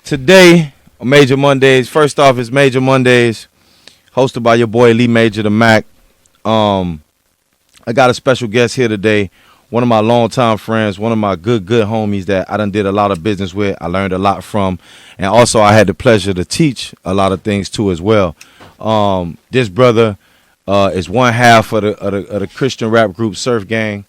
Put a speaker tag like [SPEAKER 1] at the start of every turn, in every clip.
[SPEAKER 1] Today, Major Mondaze. First off, it's Major Mondaze, hosted by your boy Lee Major the Mac. I got a special guest here today. One of my longtime friends, one of my good homies that I done did a lot of business with. I learned a lot from, and also I had the pleasure to teach a lot of things too as well. This brother is one half of the Christian rap group Surf Gvng.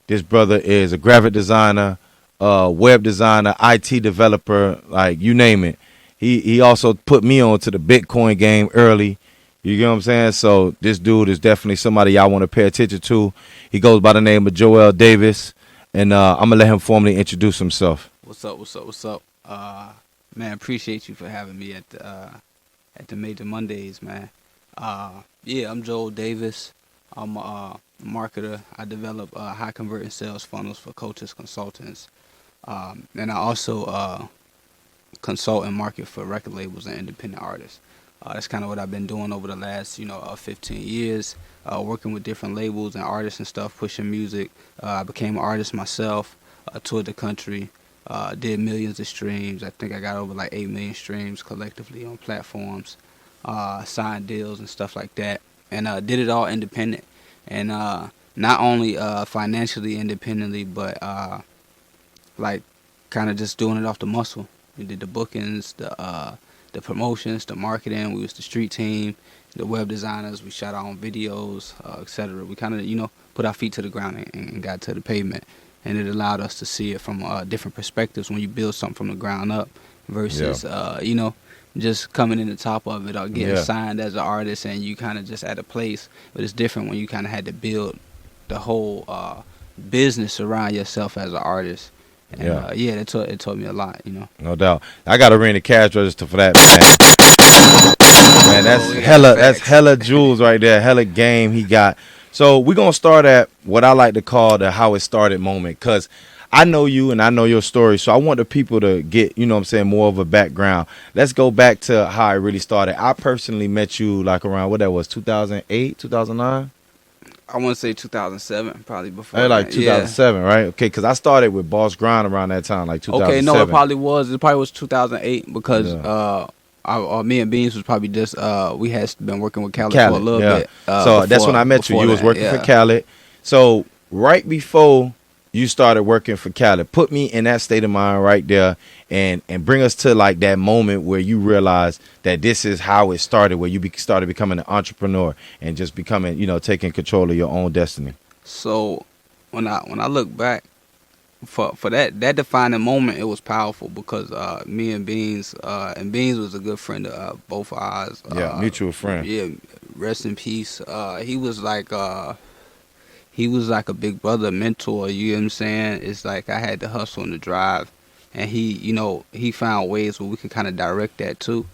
[SPEAKER 1] This brother is a graphic designer, web designer, IT developer, like you name it. He also put me on to the Bitcoin game early. You get what I'm saying? So this dude is definitely somebody y'all want to pay attention to. He goes by the name of Joel Davis, and I'm going to let him formally introduce himself.
[SPEAKER 2] What's up? Man, appreciate you for having me at the Major Mondaze, man. Yeah, I'm Joel Davis. I'm a marketer. I develop high converting sales funnels for coaches, consultants, and I also consult and market for record labels and independent artists. That's kind of what I've been doing over the last, 15 years, working with different labels and artists and stuff, pushing music. I became an artist myself, toured the country, did millions of streams. I think I got over like 8 million streams collectively on platforms, signed deals and stuff like that, and did it all independent. And not only financially independently, but like kind of just doing it off the muscle. We did the bookings, the promotions, the marketing. We was the street team, the web designers. We shot our own videos, etc. We kind of, put our feet to the ground and got to the pavement. And it allowed us to see it from different perspectives when you build something from the ground up versus, just coming in the top of it or getting signed as an artist and you kind of just at a place. But it's different when you kind of had to build the whole business around yourself as an artist. And, it taught me a lot,
[SPEAKER 1] No doubt. I got to ring the cash register for that, man. That's hella jewels right there, hella game he got. So we're going to start at what I like to call the how it started moment, because I know you and I know your story, so I want the people to get, more of a background. Let's go back to how it really started. I personally met you like around, 2008, 2009?
[SPEAKER 2] I want to say 2007, probably before.
[SPEAKER 1] Hey, like 2007, right? Okay, because I started with Boss Grind around that time, like 2007.
[SPEAKER 2] Okay, no, it probably was 2008 because me and Beans was probably just we had been working with Khaled for a little bit.
[SPEAKER 1] So that's when I met you. You was working for Khaled. So right before you started working for Khaled, put me in that state of mind right there and bring us to like that moment where you realized that this is how it started, where you started becoming an entrepreneur and just becoming, taking control of your own destiny.
[SPEAKER 2] So when I look back for that defining moment, it was powerful because me and Beans was a good friend of both of ours.
[SPEAKER 1] Mutual friend.
[SPEAKER 2] Yeah, rest in peace. He was like a big brother, mentor, you know what I'm saying? It's like I had to hustle and the drive, and he found ways where we could kind of direct that too.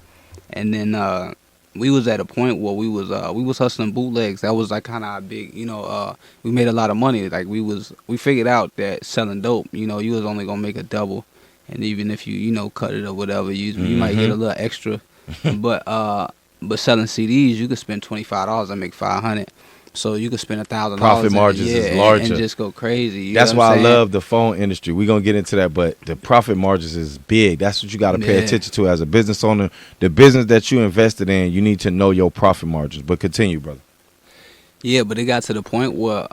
[SPEAKER 2] And then we was at a point where we was hustling bootlegs. That was like kind of our big, we made a lot of money. Like we figured out that selling dope, you was only gonna make a double, and even if you cut it or whatever, you might get a little extra. But selling CDs, you could spend $25 and make $500. So you could spend $1,000.
[SPEAKER 1] Profit margins is larger.
[SPEAKER 2] And just go crazy.
[SPEAKER 1] That's why I love the phone industry. We're going to get into that, but the profit margins is big. That's what you got to pay attention to as a business owner. The business that you invested in, you need to know your profit margins. But continue, brother.
[SPEAKER 2] Yeah, but it got to the point where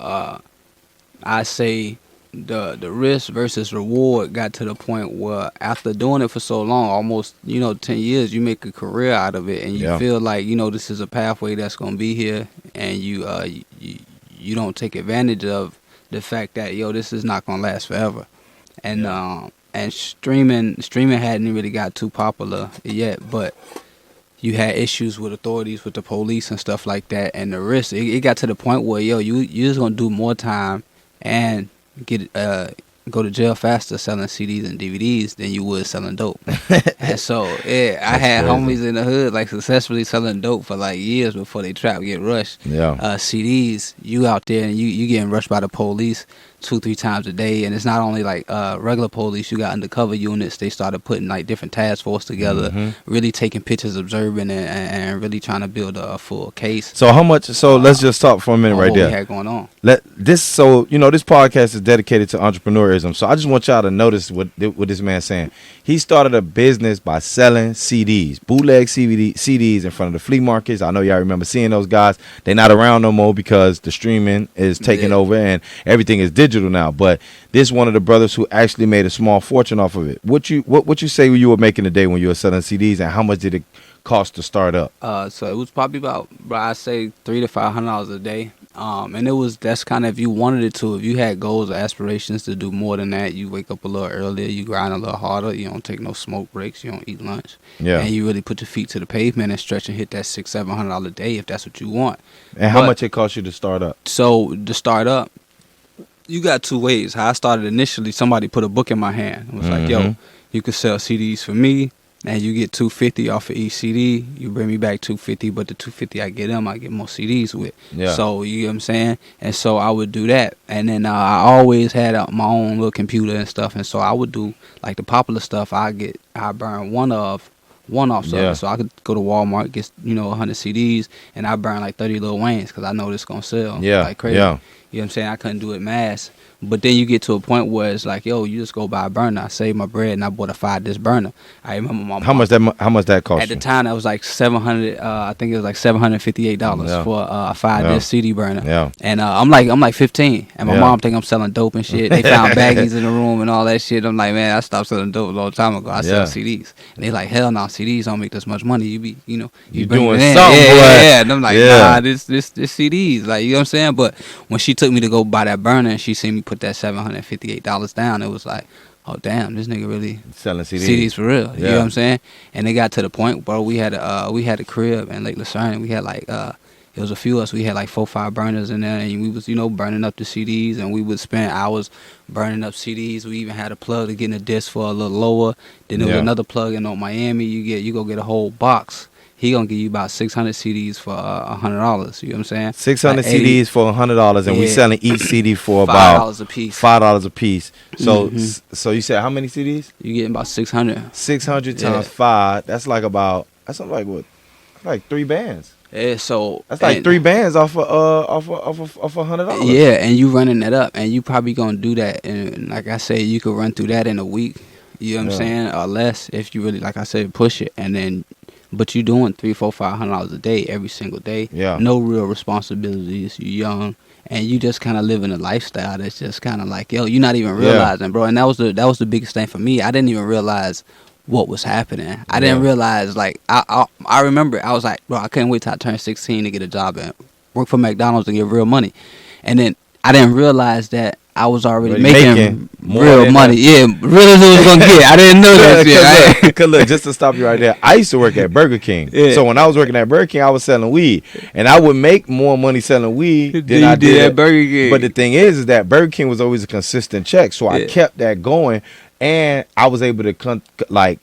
[SPEAKER 2] I say the risk versus reward got to the point where after doing it for so long, almost 10 years, you make a career out of it, and you feel like this is a pathway that's going to be here, and you don't take advantage of the fact that this is not going to last forever. And streaming hadn't really got too popular yet, but you had issues with authorities, with the police and stuff like that, and the risk it got to the point where you just gonna do more time and go to jail faster selling CDs and DVDs than you would selling dope. And so I had homies in the hood like successfully selling dope for like years before they get rushed. CDs, you out there and you getting rushed by the police 2-3 times a day, and it's not only like regular police. You got undercover units. They started putting like different task force together, really taking pictures, observing, and really trying to build a full case.
[SPEAKER 1] So how much? So let's just talk for a minute right there.
[SPEAKER 2] What we had going on.
[SPEAKER 1] This podcast is dedicated to entrepreneurs mannerism. So I just want y'all to notice what this man's saying. He started a business by selling CDs, bootleg CDs in front of the flea markets. I know y'all remember seeing those guys. They're not around no more because the streaming is taking over and everything is digital now. But this one of the brothers who actually made a small fortune off of it. What you say you were making a day when you were selling CDs, and how much did it cost to start up?
[SPEAKER 2] So it was probably about, I say, $300 to $500 a day. And that's kind of if you wanted it to. If you had goals or aspirations to do more than that, you wake up a little earlier, you grind a little harder, you don't take no smoke breaks, you don't eat lunch, and you really put your feet to the pavement and stretch and hit that $600-700 a day if that's what you want.
[SPEAKER 1] And how much it cost you to start up?
[SPEAKER 2] So to start up, you got two ways. How I started initially, somebody put a book in my hand. It was like, yo, you could sell CDs for me, and you get $250 off of each CD. You bring me back $250, but the $250 I get them, I get more CDs with.
[SPEAKER 1] Yeah.
[SPEAKER 2] So you know what I'm saying? And so I would do that. And then I always had my own little computer and stuff. And so I would do like the popular stuff. I burn one off. So I could go to Walmart, get 100 CDs, and I burn like 30 Lil Waynes because I know this gonna sell like crazy.
[SPEAKER 1] Yeah.
[SPEAKER 2] You know what I'm saying? I couldn't do it mass. But then you get to a point where it's like, yo, you just go buy a burner. I saved my bread and I bought a 5-disc burner. I remember my mom.
[SPEAKER 1] How much that cost
[SPEAKER 2] at the time? That was like $700. I think it was like $758 for a 5-disc CD burner.
[SPEAKER 1] Yeah.
[SPEAKER 2] And I'm like 15, and my mom think I'm selling dope and shit. They found baggies in the room and all that shit. I'm like, man, I stopped selling dope a long time ago. I sell CDs, and they like, hell no, CDs don't make this much money. You be, you
[SPEAKER 1] doing
[SPEAKER 2] it in.
[SPEAKER 1] something,
[SPEAKER 2] yeah. And I'm like, nah, this CDs, like, you know what I'm saying? But when she took me to go buy that burner and she seen me put that $758 down, it was like, oh damn, this nigga really
[SPEAKER 1] selling CDs
[SPEAKER 2] for real. You know what I'm saying? And it got to the point, bro, we had a crib in Lake Lucerne. We had like it was a few of us. We had like 4-5 burners in there, and we was burning up the CDs, and we would spend hours burning up CDs. We even had a plug to get in a disc for a little lower. Then there was another plug in on Miami. You go get a whole box. He gonna give you about 600 CDs for $100. You know what I'm saying?
[SPEAKER 1] 600
[SPEAKER 2] like
[SPEAKER 1] CDs for $100, and we selling each CD for
[SPEAKER 2] about
[SPEAKER 1] $5
[SPEAKER 2] a piece.
[SPEAKER 1] $5 a piece. So, so you said how many CDs?
[SPEAKER 2] You getting about 600.
[SPEAKER 1] 600 times 5. That's like what? Like 3 bands.
[SPEAKER 2] Yeah, so
[SPEAKER 1] that's like 3 bands off $100.
[SPEAKER 2] Yeah, and you running that up, and you probably gonna do that, and like I said, you could run through that in a week. You know what I'm saying, or less if you really, like I said, push it, and then. But you doing $300, $400, $500 a day every single day.
[SPEAKER 1] Yeah. No
[SPEAKER 2] real responsibilities. You young, and you just kind of living a lifestyle that's just kind of like, yo, you're not even realizing, bro. And that was the biggest thing for me. I didn't even realize what was happening. I didn't realize, like, I remember I was like, bro, I couldn't wait till I turned 16 to get a job and work for McDonald's and get real money. And then I didn't realize that I was already making real money. Yeah, real as it was gonna get. I didn't know that shit.
[SPEAKER 1] Because look, just to stop you right there, I used to work at Burger King. So when I was working at Burger King, I was selling weed, and I would make more money selling weed than I did
[SPEAKER 2] at Burger King.
[SPEAKER 1] But the thing is that Burger King was always a consistent check, so I kept that going. And I was able to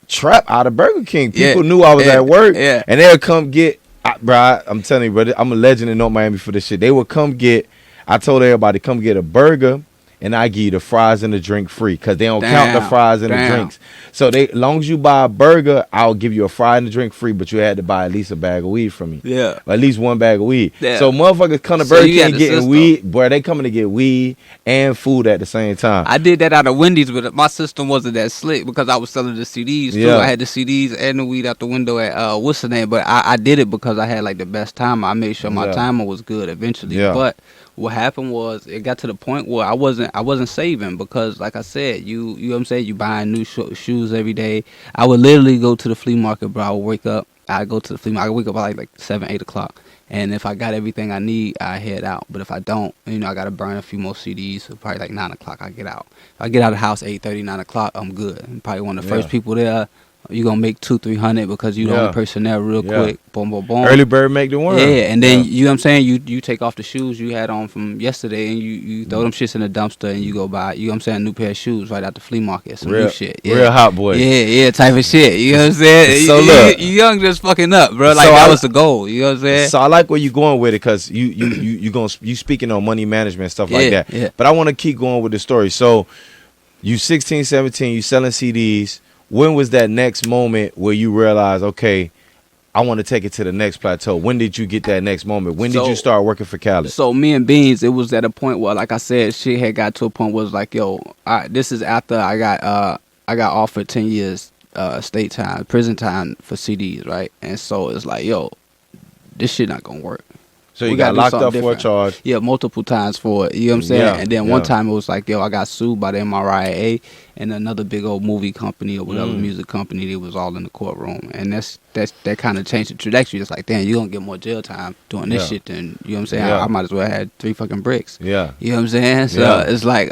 [SPEAKER 1] trap out of Burger King. People knew I was at work, and they would come get. Bro, I'm telling you, brother, I'm a legend in North Miami for this shit. They would come get. I told everybody come get a burger, and I give you the fries and the drink free because they don't count the fries and the drinks. So as long as you buy a burger, I'll give you a fry and a drink free, but you had to buy at least a bag of weed from me.
[SPEAKER 2] Yeah.
[SPEAKER 1] Or at least one bag of weed.
[SPEAKER 2] Yeah.
[SPEAKER 1] So motherfuckers come to Burger King getting weed. Boy, they coming to get weed and food at the same time.
[SPEAKER 2] I did that out of Wendy's, but my system wasn't that slick because I was selling the CDs too. I had the CDs and the weed out the window at what's the name? But I did it because I had like the best timer. I made sure my timer was good eventually. But what happened was it got to the point where I wasn't saving because, like I said, you know what I'm saying, you buying new shoes every day. I would literally go to the flea market, bro. I would wake up. I go to the flea market. I wake up at like 7, 8 o'clock, and if I got everything I need, I head out. But if I don't, I gotta burn a few more CDs. So probably like 9 o'clock, I get out. If I get out of the house 8:30, 9 o'clock, I'm good. I'm probably one of the first people there. You're going to make $200-300 because you the only person there real quick. Boom, boom, boom.
[SPEAKER 1] Early bird make the worm.
[SPEAKER 2] Yeah, and then, you know what I'm saying, you take off the shoes you had on from yesterday and you throw them shits in the dumpster and you go buy, you know what I'm saying, a new pair of shoes right out the flea market. Some new shit. Yeah.
[SPEAKER 1] Real hot boy.
[SPEAKER 2] Yeah, type of shit. You know what I'm saying?
[SPEAKER 1] So look.
[SPEAKER 2] You young just fucking up, bro. Like, that was the goal. You know what I'm saying?
[SPEAKER 1] So I like where you going with it because you speaking on money management and stuff like that.
[SPEAKER 2] Yeah.
[SPEAKER 1] But I want to keep going with the story. So you 16, 17, you selling CDs. When was that next moment where you realized, okay, I want to take it to the next plateau. When did you get that next moment? When did you start working for Khaled?
[SPEAKER 2] So me and Beans, it was at a point where, like I said, shit had got to a point where it was like, yo, this is after I got offered 10 years state time, prison time for CDs, right? And so it's like, yo, this shit not gonna work.
[SPEAKER 1] So you got locked up for a charge?
[SPEAKER 2] Yeah, multiple times for it. You know what I'm saying?
[SPEAKER 1] Yeah,
[SPEAKER 2] and then one time it was like, yo, I got sued by the MRIA and another big old movie company or whatever music company. They was all in the courtroom, and that kind of changed the trajectory. It's like, damn, you gonna get more jail time doing this shit than, you know what I'm saying? I might as well have had 3 fucking bricks.
[SPEAKER 1] Yeah,
[SPEAKER 2] you know what I'm saying? So it's like,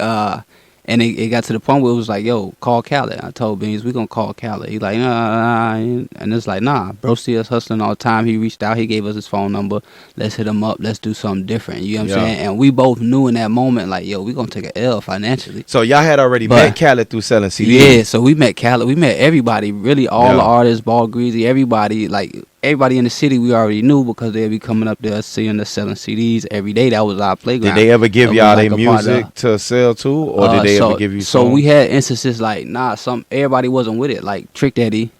[SPEAKER 2] and it got to the point where it was like, yo, call Khaled. I told Beans, we gonna call Khaled. He like, nah. And it's like, nah, bro, see us hustling all the time. He reached out, he gave us his phone number. Let's hit him up. Let's do something different. You know what I'm saying? And we both knew in that moment, like, yo, we gonna take an L financially.
[SPEAKER 1] So y'all had already met Khaled through selling CDs?
[SPEAKER 2] Yeah, so we met Khaled. We met everybody, really all the artists, Ball Greasy, everybody, like, everybody in the city we already knew because they'd be coming up there seeing us selling CDs every day. That was our playground.
[SPEAKER 1] Did they ever give y'all their music to sell too? Or did they ever give you
[SPEAKER 2] So we had instances like, everybody wasn't with it. Like Trick Daddy,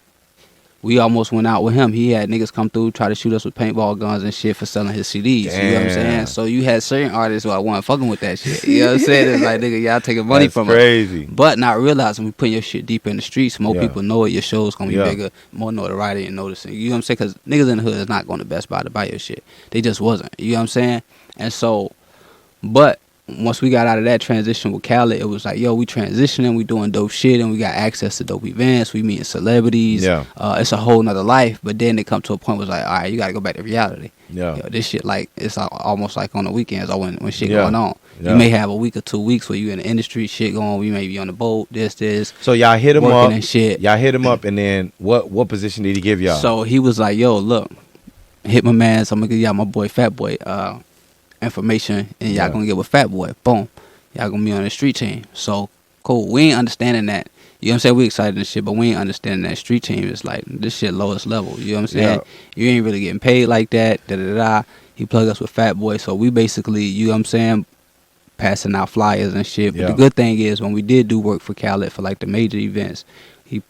[SPEAKER 2] we almost went out with him. He had niggas come through, try to shoot us with paintball guns and shit for selling his CDs.
[SPEAKER 1] Damn.
[SPEAKER 2] You know what I'm saying? So you had certain artists who I wasn't fucking with that shit. You know what I'm saying? It's like, nigga, y'all taking money from us.
[SPEAKER 1] Crazy.
[SPEAKER 2] But not realizing we putting your shit deeper in the streets. More people know it. Your show's going to be bigger. More notoriety and noticing. You know what I'm saying? Because niggas in the hood is not going to Best Buy to buy your shit. They just wasn't. You know what I'm saying? And so, but once we got out of that transition with Khaled, it was like, yo, we transitioning, we doing dope shit, and we got access to dope events, we meeting celebrities.
[SPEAKER 1] Yeah.
[SPEAKER 2] It's a whole nother life. But then it come to a point where it's like, all right, you got to go back to reality.
[SPEAKER 1] Yeah.
[SPEAKER 2] Yo, this shit, like, it's almost like on the weekends or when shit going on.
[SPEAKER 1] Yeah.
[SPEAKER 2] You may have a week or 2 weeks where you in the industry, shit going, we may be on the boat, this.
[SPEAKER 1] So y'all hit him up.
[SPEAKER 2] And shit.
[SPEAKER 1] Y'all hit him up, and then what position did he give y'all?
[SPEAKER 2] So he was like, yo, look, hit my man, so I'm going to give y'all my boy Fat Boy information, and y'all going to get with Fat Boy. Boom. Y'all gonna be on the street team. So, cool. We ain't understanding that. You know what I'm saying? We excited and shit, but we ain't understanding that street team is like, this shit lowest level. You know what I'm saying? You ain't really getting paid like that. Da-da-da. He plugged us with Fat Boy. So, we basically, you know what I'm saying, passing out flyers and shit. But the good thing is, when we did do work for Khaled for like the major events,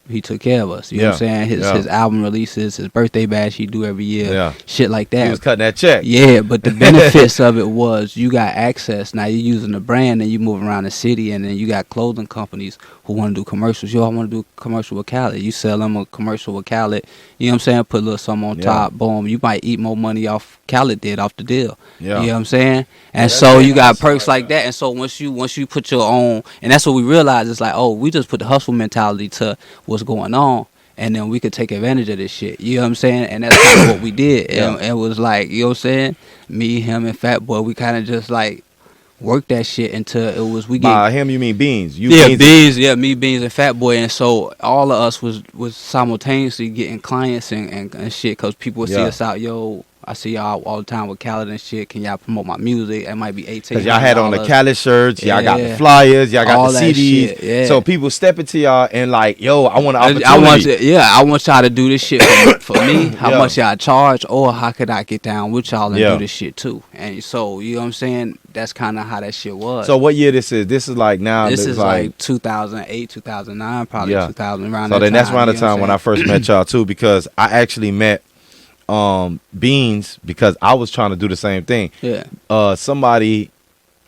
[SPEAKER 2] he took care of us. You know what I'm saying? His album releases, his birthday bash he do every year, shit like that.
[SPEAKER 1] He was cutting that check.
[SPEAKER 2] Yeah, but the benefits of it was you got access. Now you're using the brand and you move around the city, and then you got clothing companies who want to do commercials. Yo, I want to do a commercial with Khaled. You sell them a commercial with Khaled. You know what I'm saying? Put a little something on top. Boom. You might eat more money off Khaled did off the deal.
[SPEAKER 1] Yeah.
[SPEAKER 2] You know what I'm saying? And so you got perks like that. And so once you put your own, and that's what we realized, it's like, oh, we just put the hustle mentality to what's going on, and then we could take advantage of this shit. You know what I'm saying? And that's kind of what we did. And it was like, you know what I'm saying? Me, him, and Fat Boy, we kind of just like worked that shit until it was we get.
[SPEAKER 1] By him, you mean Beans?
[SPEAKER 2] Beans. Yeah, me, Beans, and Fat Boy. And so all of us was simultaneously getting clients and shit, because people would see us out, yo, I see y'all all the time with Khaled and shit. Can y'all promote my music? It might be 18.
[SPEAKER 1] Because y'all had on the Khaled shirts, y'all got the flyers, y'all got the CDs. So people step into y'all and like, yo, I want an opportunity.
[SPEAKER 2] I want y'all to do this shit for me. How much y'all charge, or how could I get down with y'all and do this shit too? And so, you know what I'm saying? That's kind of how that shit was.
[SPEAKER 1] So what year this is? This is like now.
[SPEAKER 2] This is like 2008, 2009, probably 2000 around.
[SPEAKER 1] So
[SPEAKER 2] then
[SPEAKER 1] that's around the time when I first met y'all too, because I actually met Beans because I was trying to do the same thing. Somebody,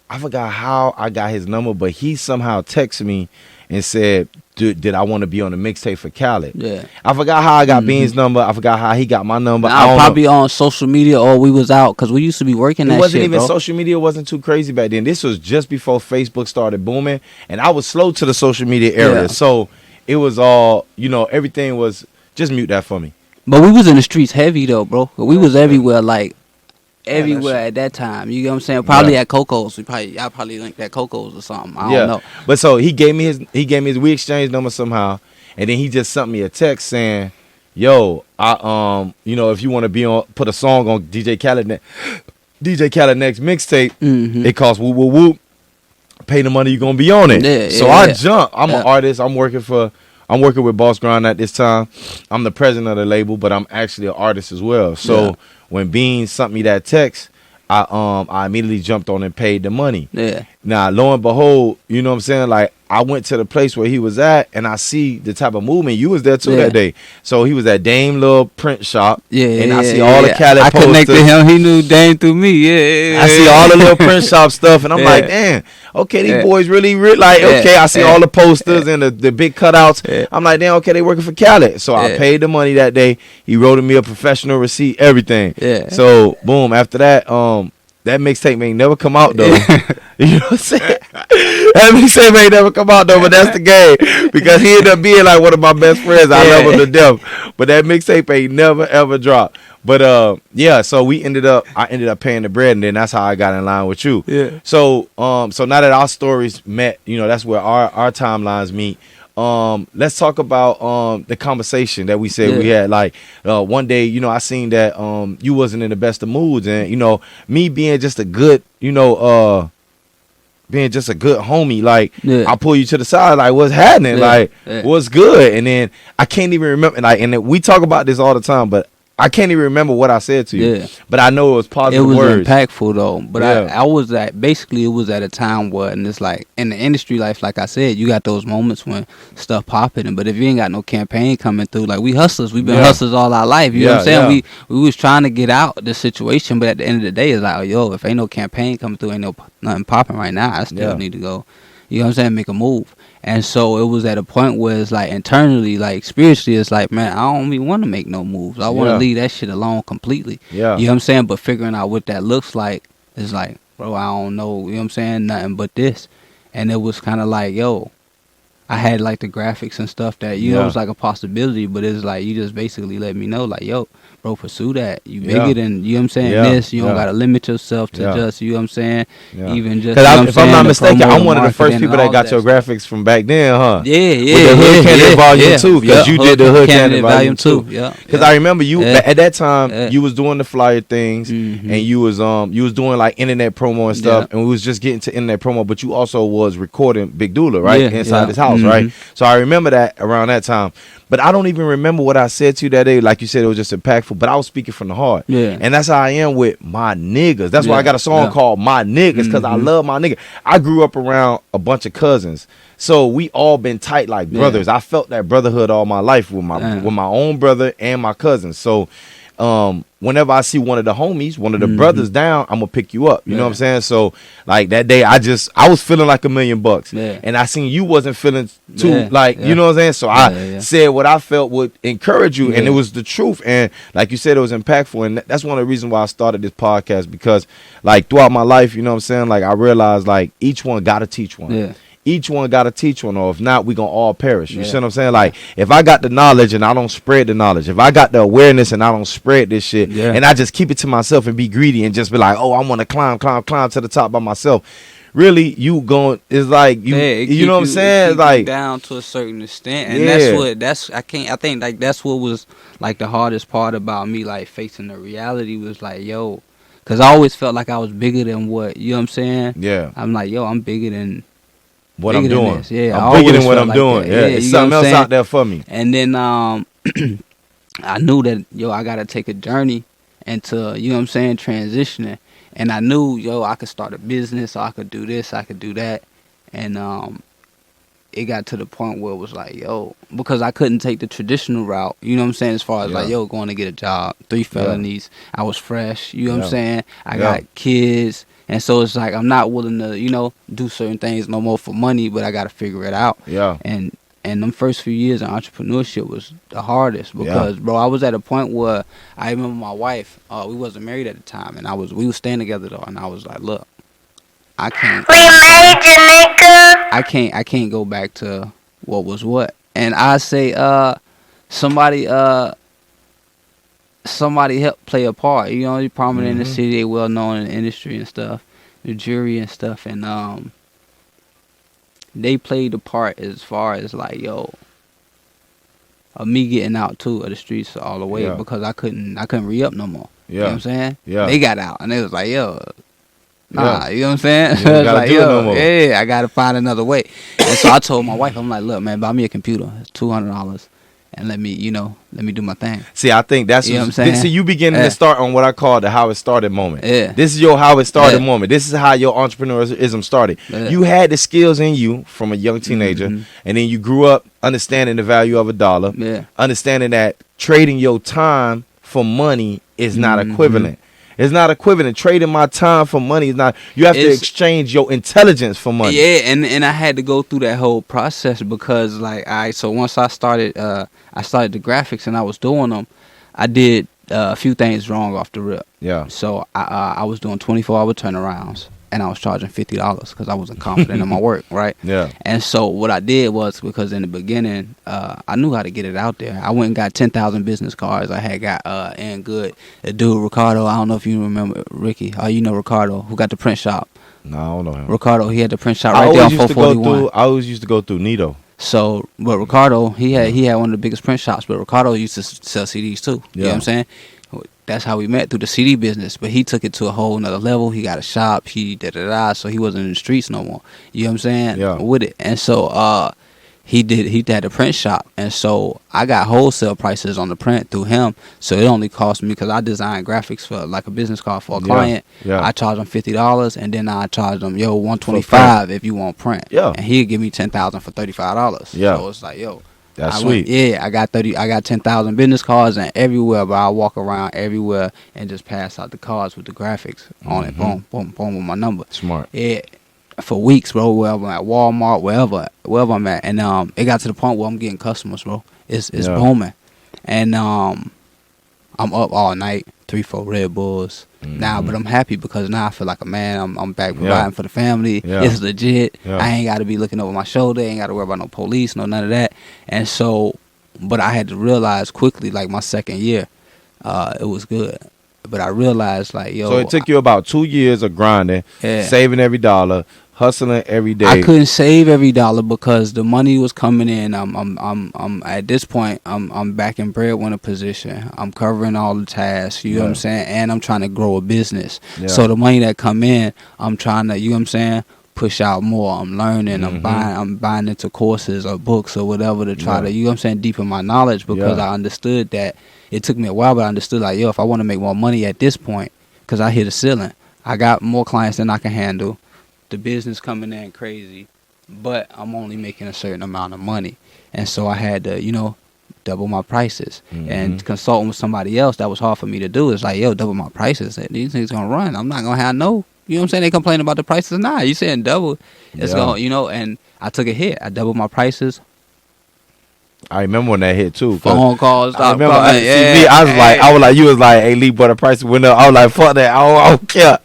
[SPEAKER 1] I forgot how I got his number, but he somehow texted me and said, did I want to be on the mixtape for Khaled? I forgot how I got Beans' number. I forgot how he got my number.
[SPEAKER 2] I don't probably know. On social media, or we was out, because we used to be working that shit,
[SPEAKER 1] It wasn't even
[SPEAKER 2] bro.
[SPEAKER 1] Social media wasn't too crazy back then. This was just before Facebook started booming, and I was slow to the social media era. So it was all, you know, everything was, just mute that for me.
[SPEAKER 2] But we was in the streets heavy though, bro. We was everywhere, like everywhere at that time. You know what I'm saying? Probably at Coco's. Y'all probably linked at Coco's or something. I don't know.
[SPEAKER 1] But so he gave me his we exchanged number somehow, and then he just sent me a text saying, "Yo, I you know, if you want to be on, put a song on DJ Khaled next mixtape, it costs whoop whoop whoop. Pay the money, you gonna be on it." So I jumped. I'm an artist. I'm working with Boss Grind at this time. I'm the president of the label, but I'm actually an artist as well. So when Beans sent me that text, I immediately jumped on and paid the money. Now, lo and behold, you know what I'm saying? Like, I went to the place where he was at, and I see the type of movement. You was there too that day. So he was at Dame little print shop. And I see all the Cali posters.
[SPEAKER 2] I connected him. He knew Dame through me.
[SPEAKER 1] I see all the little print shop stuff, and I'm like, damn, okay, these boys really like, okay, I see all the posters and the big cutouts. I'm like, damn, okay, they working for Cali. So I paid the money that day. He wrote me a professional receipt, everything. So, boom, after that, that mixtape may never come out, though. You know what I'm saying? That mixtape may never come out, though, but that's the game. Because he ended up being like one of my best friends. I love him to death. But that mixtape ain't never, ever dropped. But, so I ended up paying the bread, and then that's how I got in line with you.
[SPEAKER 2] Yeah.
[SPEAKER 1] So now that our stories met, you know, that's where our timelines meet. Let's talk about the conversation that we said we had. Like one day, you know, I seen that you wasn't in the best of moods, and you know, me being just a good, you know, being just a good homie, like I pull you to the side, like what's happening, like what's good, and then I can't even remember, like, and we talk about this all the time, but I can't even remember what I said to you, but I know it was positive words.
[SPEAKER 2] It was impactful though. But I was at basically it was at a time where, and it's like in the industry life, like I said, you got those moments when stuff popping. But if you ain't got no campaign coming through, like we hustlers, we've been hustlers all our life. You know what I'm saying? We was trying to get out the situation, but at the end of the day, it's like, oh, yo, if ain't no campaign coming through, ain't nothing popping right now, I still need to go. You know what I'm saying? Make a move. And so it was at a point where it's like internally, like spiritually, it's like, man, I don't even want to make no moves. I want to leave that shit alone completely. Yeah. You know what I'm saying? But figuring out what that looks like is like, bro, I don't know. You know what I'm saying? Nothing but this. And it was kind of like, yo, I had like the graphics and stuff that, you know, it was like a possibility, but it's like, you just basically let me know, like, yo, bro, pursue that. You bigger than, you know what I'm saying, this. You don't got to limit yourself to just, you know what I'm saying, even just,
[SPEAKER 1] because if I'm not mistaken, I'm one of the first people that got your graphics from back then, huh?
[SPEAKER 2] Yeah.
[SPEAKER 1] With the Hood Candidate Volume 2, because you did the Hood Candidate Volume 2. Because I remember you, at that time, you was doing the flyer things, and you was doing like internet promo and stuff, and we was just getting to internet promo, but you also was recording Big Dula, right? Inside his house, right? So I remember that around that time. But I don't even remember what I said to you that day. Like you said, it was just impactful. But I was speaking from the heart. Yeah. And that's how I am with my niggas. That's why I got a song called My Niggas, because I love my nigga. I grew up around a bunch of cousins. So we all been tight like brothers. I felt that brotherhood all my life with my own brother and my cousins. So whenever I see one of the homies, one of the brothers down, I'm gonna pick you up. You know what I'm saying? So like that day, I was feeling like $1,000,000, and I seen you wasn't feeling too you know what I'm saying. So I said what I felt would encourage you, and it was the truth. And like you said, it was impactful, and that's one of the reasons why I started this podcast, because like throughout my life, you know what I'm saying, like I realized like each one gotta teach one. Yeah. Each one got to teach one, or if not, we going to all perish. You see what I'm saying? Like, if I got the knowledge and I don't spread the knowledge, if I got the awareness and I don't spread this shit, and I just keep it to myself and be greedy and just be like, oh, I want to climb to the top by myself. Really, you going, it's like, you know what I'm saying? It's like
[SPEAKER 2] down to a certain extent. And I think like that's what was like the hardest part about me, like facing the reality was like, yo, because I always felt like I was bigger than what, you know what I'm saying? Yeah. I'm like, yo, I'm bigger than
[SPEAKER 1] what I'm doing.
[SPEAKER 2] Yeah,
[SPEAKER 1] I'm bigger than what I'm doing. Yeah, it's something else out there for me.
[SPEAKER 2] And then I knew that, yo, I got to take a journey into, you know what I'm saying, transitioning. And I knew, yo, I could start a business, or I could do this, I could do that. And it got to the point where it was like, yo, because I couldn't take the traditional route, you know what I'm saying, as far as like, yo, going to get a job, 3 felonies, I was fresh, you know what I'm saying, I got kids. And so it's like I'm not willing to, you know, do certain things no more for money, but I got to figure it out. Yeah. And them first few years of entrepreneurship was the hardest because, bro, I was at a point where I remember my wife, we wasn't married at the time, and we was staying together though, and I was like, look, I can't go back to what was what. And I say, somebody helped play a part. You know, you're prominent in the city, they well known in the industry and stuff, the jury and stuff, and they played the part as far as like, yo, of me getting out too of the streets all the way because I couldn't re-up no more. You know what I'm saying? Yeah. They got out and they was like, yo, nah, you know what I'm saying? I was like, yo, no I gotta find another way. And so I told my wife, I'm like, look, man, buy me a computer. It's $200. and let me do my thing.
[SPEAKER 1] See, I think that's
[SPEAKER 2] You know what I'm saying?
[SPEAKER 1] See, you beginning to start on what I call the how it started moment.
[SPEAKER 2] Yeah.
[SPEAKER 1] This is your how it started moment. This is how your entrepreneurism started.
[SPEAKER 2] Yeah.
[SPEAKER 1] You had the skills in you from a young teenager, and then you grew up understanding the value of $1, understanding that trading your time for money is not equivalent. It's not equivalent. Trading my time for money is not. You have to exchange your intelligence for money.
[SPEAKER 2] Yeah, and I had to go through that whole process because, like, so once I started the graphics and I was doing them, I did a few things wrong off the rip.
[SPEAKER 1] Yeah.
[SPEAKER 2] So I was doing 24-hour turnarounds, and I was charging $50 because I wasn't confident in my work, right?
[SPEAKER 1] Yeah.
[SPEAKER 2] And so what I did was, because in the beginning, I knew how to get it out there. I went and got 10,000 business cards. I had got and good. The dude Ricardo, I don't know if you remember Ricky. You know Ricardo, who got the print shop.
[SPEAKER 1] No, I don't know him.
[SPEAKER 2] Ricardo, he had the print shop right there on 441.
[SPEAKER 1] I always used to go through Nito.
[SPEAKER 2] So, but Ricardo, he had one of the biggest print shops. But Ricardo used to sell CDs too. You know what I'm saying? That's how we met, through the CD business. But he took it to a whole nother level. He got a shop. So he wasn't in the streets no more. You know what I'm saying?
[SPEAKER 1] Yeah.
[SPEAKER 2] With it. And so he had a print shop. And so I got wholesale prices on the print through him. So it only cost me, because I design graphics for like a business card for a client.
[SPEAKER 1] Yeah.
[SPEAKER 2] I charge them $50, and then I charge them $125 if you want print.
[SPEAKER 1] Yeah.
[SPEAKER 2] And he'd give me $10,000 for $35.
[SPEAKER 1] Yeah.
[SPEAKER 2] So it's like,
[SPEAKER 1] that's sweet.
[SPEAKER 2] I got 10,000 business cards, and everywhere, but I walk around everywhere and just pass out the cards with the graphics on it. Boom, boom, boom, with my number.
[SPEAKER 1] Smart.
[SPEAKER 2] Yeah, for weeks, bro. Wherever I'm at, Walmart, wherever I'm at, and it got to the point where I'm getting customers, bro. It's booming, and I'm up all night, 3-4 Red Bulls. Now, but I'm happy because now I feel like a man. I'm back providing for the family.
[SPEAKER 1] Yeah.
[SPEAKER 2] It's legit.
[SPEAKER 1] Yeah.
[SPEAKER 2] I ain't got to be looking over my shoulder. Ain't got to worry about no police, none of that. And so, but I had to realize quickly, like my second year, it was good. But I realized, like,
[SPEAKER 1] So it took you about 2 years of grinding, saving every dollar, hustling every day.
[SPEAKER 2] I couldn't save every dollar because the money was coming in. I'm at this point, I'm back in breadwinner position. I'm covering all the tasks, you know what I'm saying? And I'm trying to grow a business. Yeah. So the money that come in, I'm trying to, you know what I'm saying, push out more. I'm learning, I'm buying into courses or books or whatever to try to, you know what I'm saying, deepen my knowledge, because I understood that. It took me a while, but I understood, like, if I want to make more money at this point, because I hit the ceiling. I got more clients than I can handle. The business coming in crazy, but I'm only making a certain amount of money. And so I had to, double my prices. And consulting with somebody else, that was hard for me to do. It's like, double my prices. These things going to run. I'm not going to have no. You know what I'm saying? They complain about the prices. Nah, you saying double. It's going to, and I took a hit. I doubled my prices.
[SPEAKER 1] I remember when that hit too.
[SPEAKER 2] Phone calls.
[SPEAKER 1] I remember. I was like, you was like, hey, Lee, but the price went up. I was like, fuck that. I don't care.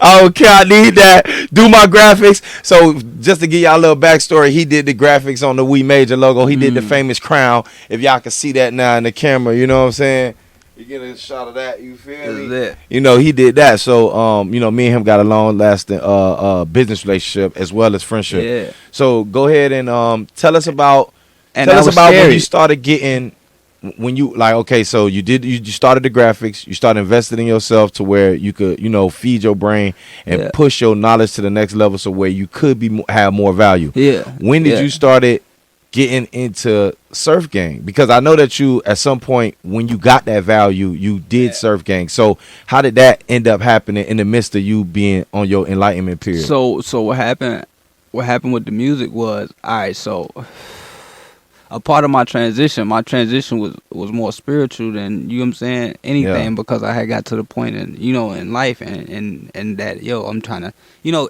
[SPEAKER 1] I don't care. I need that. Do my graphics. So just to give y'all a little backstory, he did the graphics on the We Major logo. He did the famous crown. If y'all can see that now in the camera, you know what I'm saying? You get a shot of that. You feel me? He did that. So me and him got a long lasting business relationship as well as friendship.
[SPEAKER 2] Yeah.
[SPEAKER 1] So go ahead and tell us about.
[SPEAKER 2] And
[SPEAKER 1] tell us about
[SPEAKER 2] scary.
[SPEAKER 1] when you started getting, when you, like, okay, so you started the graphics, you started investing in yourself to where you could, feed your brain and push your knowledge to the next level, so where you could have more value.
[SPEAKER 2] Yeah.
[SPEAKER 1] When did you started getting into Surf Gvng? Because I know that you, at some point, when you got that value, you did Surf Gvng. So how did that end up happening in the midst of you being on your enlightenment period?
[SPEAKER 2] So what happened with the music was, all right, so a part of my transition was more spiritual than, you know what I'm saying, anything, because I had got to the point in life and that, I'm trying to,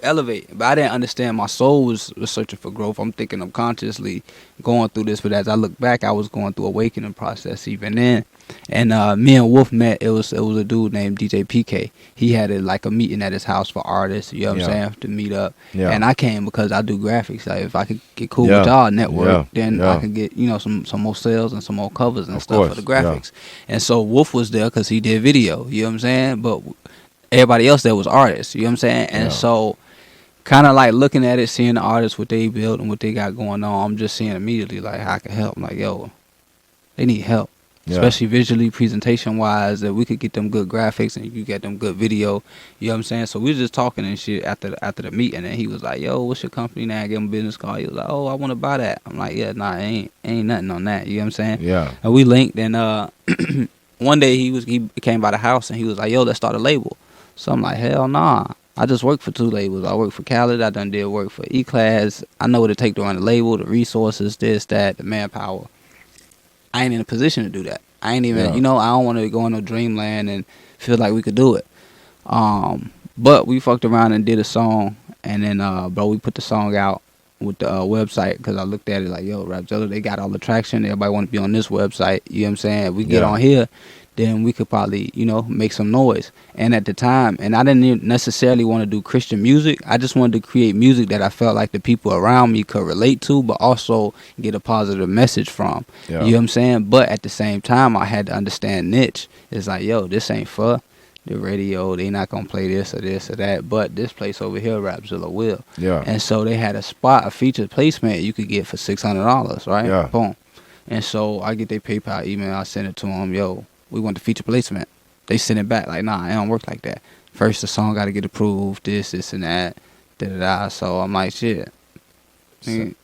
[SPEAKER 2] elevate. But I didn't understand my soul was searching for growth. I'm thinking I'm consciously going through this, but as I look back, I was going through awakening process even then. And me and Wolf met. It was a dude named DJ PK. He had a meeting at his house for artists, you know what I'm saying, to meet up. Yeah. And I came because I do graphics. Like, if I could get cool with y'all network, then I could get, some more sales and some more covers and stuff for the graphics. And so Wolf was there because he did video, you know what I'm saying? But everybody else there was artists, you know what I'm saying? And so kind of like looking at it, seeing the artists, what they built and what they got going on, I'm just seeing immediately like how I can help. I'm like, they need help. especially visually, presentation wise, that we could get them good graphics and you get them good video. You know what I'm saying? So we was just talking and shit after the meeting, and he was like, "Yo, what's your company name?" I gave him a business card. He was like, "Oh, I want to buy that." I'm like, "Yeah, nah, ain't nothing on that." You know what I'm saying?
[SPEAKER 1] Yeah.
[SPEAKER 2] And we linked, and one day he came by the house and he was like, "Yo, let's start a label." So I'm like, "Hell nah." I just work for 2 labels. I work for Khaled. I done did work for E-Class. I know what it take to run the label, the resources, this, that, the manpower. I ain't in a position to do that. I ain't even, I don't want to go into dreamland and feel like we could do it. But we fucked around and did a song, and then, bro, we put the song out with the website, because I looked at it like, yo, Rapzilla, they got all the traction. Everybody want to be on this website. You know what I'm saying? If we get on here, then we could probably, make some noise. And at the time, and I didn't even necessarily want to do Christian music. I just wanted to create music that I felt like the people around me could relate to, but also get a positive message from.
[SPEAKER 1] Yeah.
[SPEAKER 2] You know what I'm saying? But at the same time, I had to understand niche. It's like, yo, this ain't for the radio. They not going to play this or that. But this place over here, Rapzilla will.
[SPEAKER 1] Yeah.
[SPEAKER 2] And so they had a featured placement you could get for $600, right?
[SPEAKER 1] Yeah.
[SPEAKER 2] Boom. And so I get their PayPal email. I send it to them. Yo, we want the feature placement. They send it back like, nah, it don't work like that. First, the song got to get approved, this and that, da-da-da. So I'm like, shit. I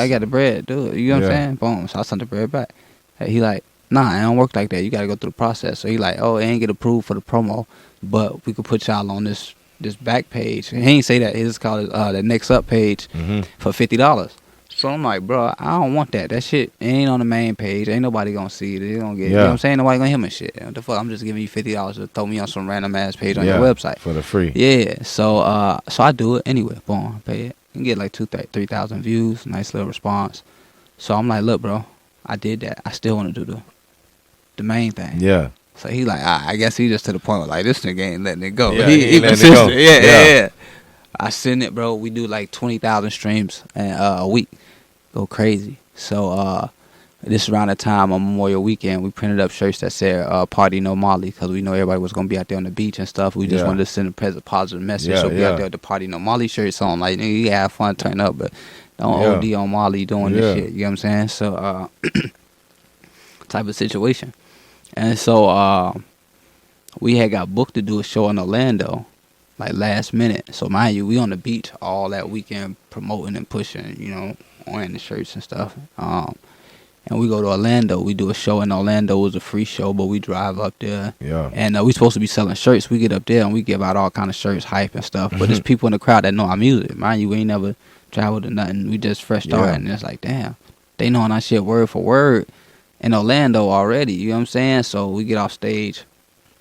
[SPEAKER 2] got the bread, do it. You know what I'm saying? Boom. So I sent the bread back. He like, nah, it don't work like that. You got to go through the process. So he like, oh, it ain't get approved for the promo, but we could put y'all on this back page. He ain't say that. He just called it the next up page for $50. So I'm like, bro, I don't want that. That shit ain't on the main page. Ain't nobody gonna see it. They gonna get, you know what I'm saying? Nobody gonna hear my shit. What the fuck? I'm just giving you $50 to throw me on some random ass page on your website
[SPEAKER 1] for the free.
[SPEAKER 2] Yeah. So I do it anyway. Boom, pay it. You can get like 3,000 views. Nice little response. So I'm like, look, bro, I did that. I still want to do the main thing.
[SPEAKER 1] Yeah.
[SPEAKER 2] So he like, I guess he just to the point where like, this nigga ain't letting it go.
[SPEAKER 1] Yeah,
[SPEAKER 2] he
[SPEAKER 1] letting it go.
[SPEAKER 2] Yeah. I send it, bro. We do like 20,000 streams a week. Go crazy. So this around the time on Memorial Weekend, we printed up shirts that said "Party No Molly" because we know everybody was gonna be out there on the beach and stuff. We just wanted to send a positive message. So we out there with the "Party No Molly" shirts on. Like, nigga, you have fun, turn up, but don't OD on Molly doing this shit. You know what I'm saying? So type of situation. And so we had got booked to do a show in Orlando, like last minute. So mind you, we on the beach all that weekend promoting and pushing, wearing the shirts and stuff. And we go to Orlando. We do a show in Orlando. It was a free show, but we drive up there.
[SPEAKER 1] Yeah.
[SPEAKER 2] And we supposed to be selling shirts. We get up there and we give out all kind of shirts, hype and stuff. But there's people in the crowd that know our music. Mind you, we ain't never traveled or nothing. We just fresh started. And it's like, damn, they knowing our shit word for word in Orlando already. You know what I'm saying? So we get off stage.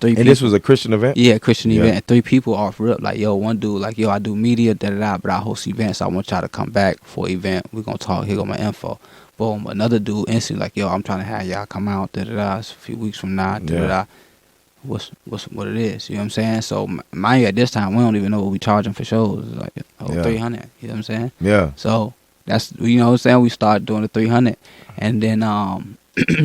[SPEAKER 1] And this was a Christian event?
[SPEAKER 2] Yeah, Christian event. And 3 people off rip. Like, yo, one dude, like, yo, I do media, da-da-da, but I host events. I want y'all to come back for an event. We're going to talk. Here go my info. Boom. Another dude instantly like, yo, I'm trying to have y'all come out, da-da-da. It's a few weeks from now, da-da-da. What it is. You know what I'm saying? So, mind you, at this time, we don't even know what we charging for shows. It's like, 300. You know what I'm saying?
[SPEAKER 1] Yeah.
[SPEAKER 2] So, that's, you know what I'm saying? We started doing the 300. And then,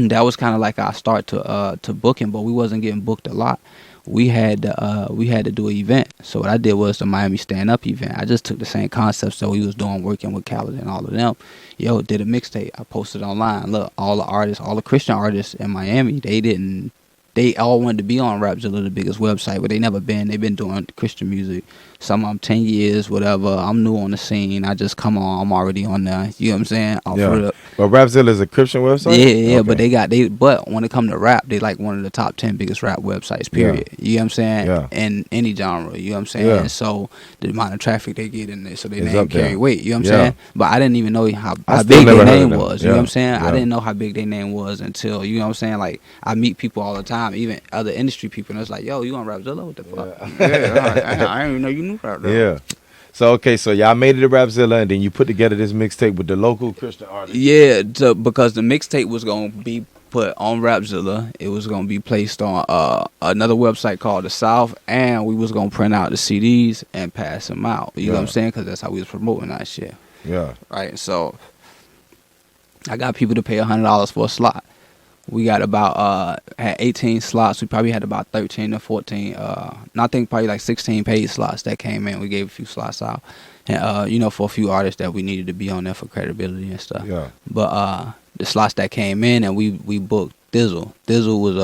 [SPEAKER 2] that was kind of like our start to booking, but we wasn't getting booked a lot. We had to do an event. So what I did was the Miami Stand Up event. I just took the same concepts that we was doing, working with Khaled and all of them. Yo, did a mixtape. I posted online. Look, all the artists, all the Christian artists in Miami, they all wanted to be on Rapzilla, the biggest website, but they never been. They've been doing Christian music. Some of them 10 years, whatever. I'm new on the scene. I just come on. I'm already on there. You know what I'm saying?
[SPEAKER 1] But Rapzilla is a Christian website?
[SPEAKER 2] Yeah, okay. But when it come to rap, they like one of the top 10 biggest rap websites, period. You know what I'm saying?
[SPEAKER 1] Yeah.
[SPEAKER 2] In any genre, you know what I'm saying?
[SPEAKER 1] Yeah.
[SPEAKER 2] So the amount of traffic they get in there, so they
[SPEAKER 1] It's
[SPEAKER 2] name
[SPEAKER 1] up there.
[SPEAKER 2] carry weight, you know what I'm
[SPEAKER 1] Yeah.
[SPEAKER 2] saying? But I didn't even know how
[SPEAKER 1] I still
[SPEAKER 2] big
[SPEAKER 1] never
[SPEAKER 2] their
[SPEAKER 1] heard of
[SPEAKER 2] name
[SPEAKER 1] them.
[SPEAKER 2] was, you know what I'm saying?
[SPEAKER 1] Yeah.
[SPEAKER 2] I didn't know how big their name was until, you know what I'm saying? Like, I meet people all the time, even other industry people, and it's like, yo, you on Rapzilla? What the fuck? I didn't even know you knew Rapzilla.
[SPEAKER 1] Yeah. So y'all made it to Rapzilla, and then you put together this mixtape with the local Christian artists.
[SPEAKER 2] Yeah, because the mixtape was gonna be put on Rapzilla. It was gonna be placed on another website called The South, and we was gonna print out the CDs and pass them out. You know what I'm saying? Because that's how we was promoting that shit.
[SPEAKER 1] Yeah.
[SPEAKER 2] Right. So I got people to pay $100 for a slot. We got about had 18 slots. We probably had about 13 or 14. I think probably like 16 paid slots that came in. We gave a few slots out, and for a few artists that we needed to be on there for credibility and stuff.
[SPEAKER 1] Yeah.
[SPEAKER 2] But the slots that came in, and we booked Thizzle. Thizzle was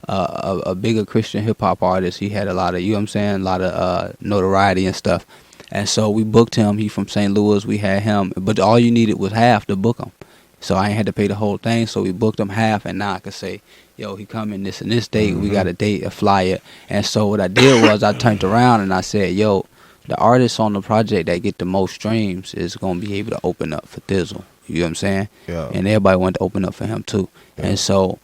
[SPEAKER 2] a bigger Christian hip hop artist. He had a lot of, you know what I'm saying, a lot of notoriety and stuff. And so we booked him. He from St. Louis. We had him, but all you needed was half to book him. So I ain't had to pay the whole thing. So we booked him half, and now I could say, yo, he coming this and this date. We got a date, a flyer. And so what I did was I turned around and I said, yo, the artist on the project that get the most streams is gonna be able to open up for Thizzle. You know what I'm saying?
[SPEAKER 1] Yeah.
[SPEAKER 2] And everybody wanted to open up for him too.
[SPEAKER 1] Yeah.
[SPEAKER 2] And so